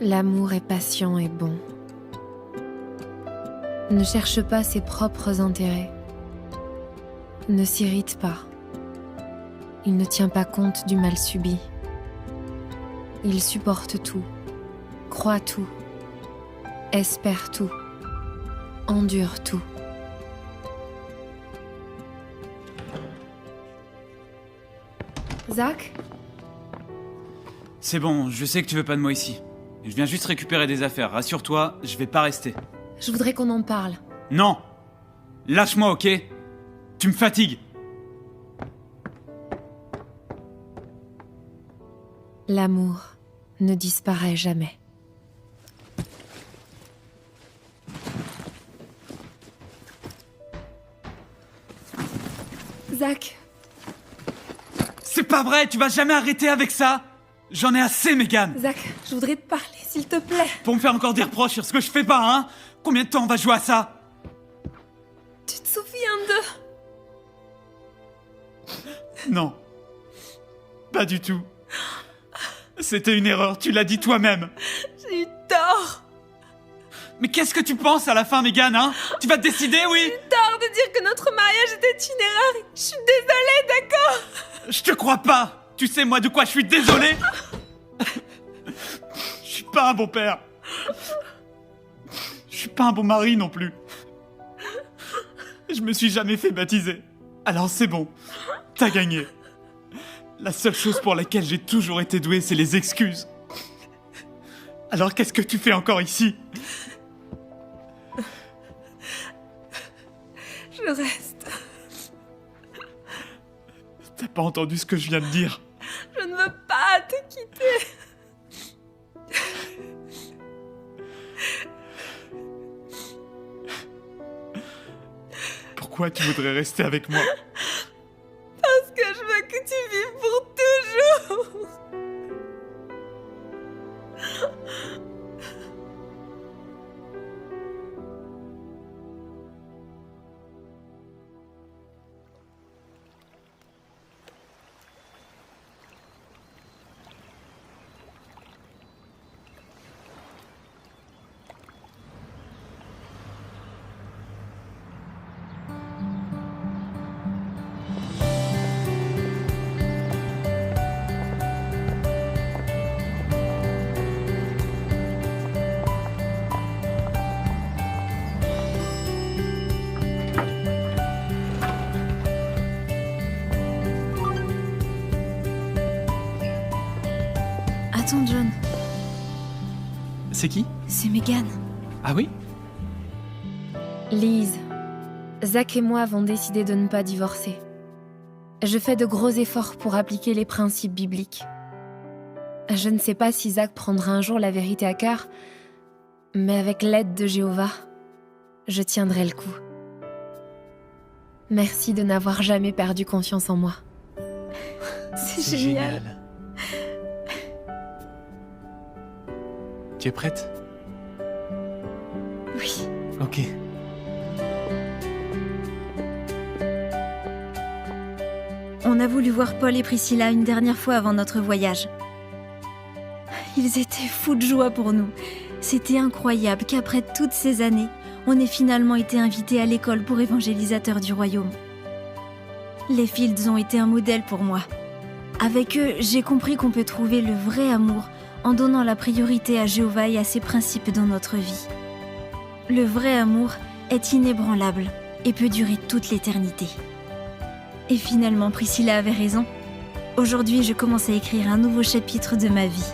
Speaker 3: L'amour est patient et bon. Ne cherche pas ses propres intérêts. Ne s'irrite pas. Il ne tient pas compte du mal subi. Il supporte tout, croit tout, espère tout, endure tout. Zach?
Speaker 2: C'est bon, je sais que tu veux pas de moi ici. Je viens juste récupérer des affaires. Rassure-toi, je vais pas rester.
Speaker 3: Je voudrais qu'on en parle.
Speaker 2: Non! Lâche-moi, ok? Tu me fatigues.
Speaker 3: L'amour ne disparaît jamais. Zach.
Speaker 2: C'est pas vrai, tu vas jamais arrêter avec ça! J'en ai assez, Mégane!
Speaker 3: Zach, je voudrais te parler, s'il te plaît.
Speaker 2: Pour me faire encore des reproches sur ce que je fais pas, hein? Combien de temps on va jouer à ça?
Speaker 3: Tu te souviens de...
Speaker 2: Non. Pas du tout. C'était une erreur, tu l'as dit toi-même.
Speaker 3: J'ai eu tort.
Speaker 2: Mais qu'est-ce que tu penses à la fin, Mégane, hein? Tu vas te décider, oui?
Speaker 3: J'ai eu tort de dire que notre mariage était une erreur. Je suis désolée, d'accord?
Speaker 2: Je te crois pas! Tu sais, moi, de quoi je suis désolé? Je suis pas un bon père. Je suis pas un bon mari non plus. Je me suis jamais fait baptiser. Alors c'est bon, t'as gagné. La seule chose pour laquelle j'ai toujours été doué, c'est les excuses. Alors qu'est-ce que tu fais encore ici?
Speaker 3: Je reste.
Speaker 2: T'as pas entendu ce que je viens de dire?
Speaker 3: Je ne veux pas te quitter.
Speaker 2: pourquoi tu voudrais rester avec moi?
Speaker 3: Parce que je veux que tu vives pour toujours.
Speaker 1: Attends, John.
Speaker 9: C'est qui?
Speaker 1: C'est Megan.
Speaker 9: Ah oui?
Speaker 3: Lise, Zach et moi avons décidé de ne pas divorcer. Je fais de gros efforts pour appliquer les principes bibliques. Je ne sais pas si Zach prendra un jour la vérité à cœur, mais avec l'aide de Jéhovah, je tiendrai le coup. Merci de n'avoir jamais perdu confiance en moi.
Speaker 1: C'est génial.
Speaker 9: Tu es prête?
Speaker 1: Oui.
Speaker 9: Ok.
Speaker 1: On a voulu voir Paul et Priscilla une dernière fois avant notre voyage. Ils étaient fous de joie pour nous. C'était incroyable qu'après toutes ces années, on ait finalement été invités à l'école pour évangélisateurs du royaume. Les Fields ont été un modèle pour moi. Avec eux, j'ai compris qu'on peut trouver le vrai amour en donnant la priorité à Jéhovah et à ses principes dans notre vie. Le vrai amour est inébranlable et peut durer toute l'éternité. Et finalement, Priscilla avait raison. Aujourd'hui, je commence à écrire un nouveau chapitre de ma vie.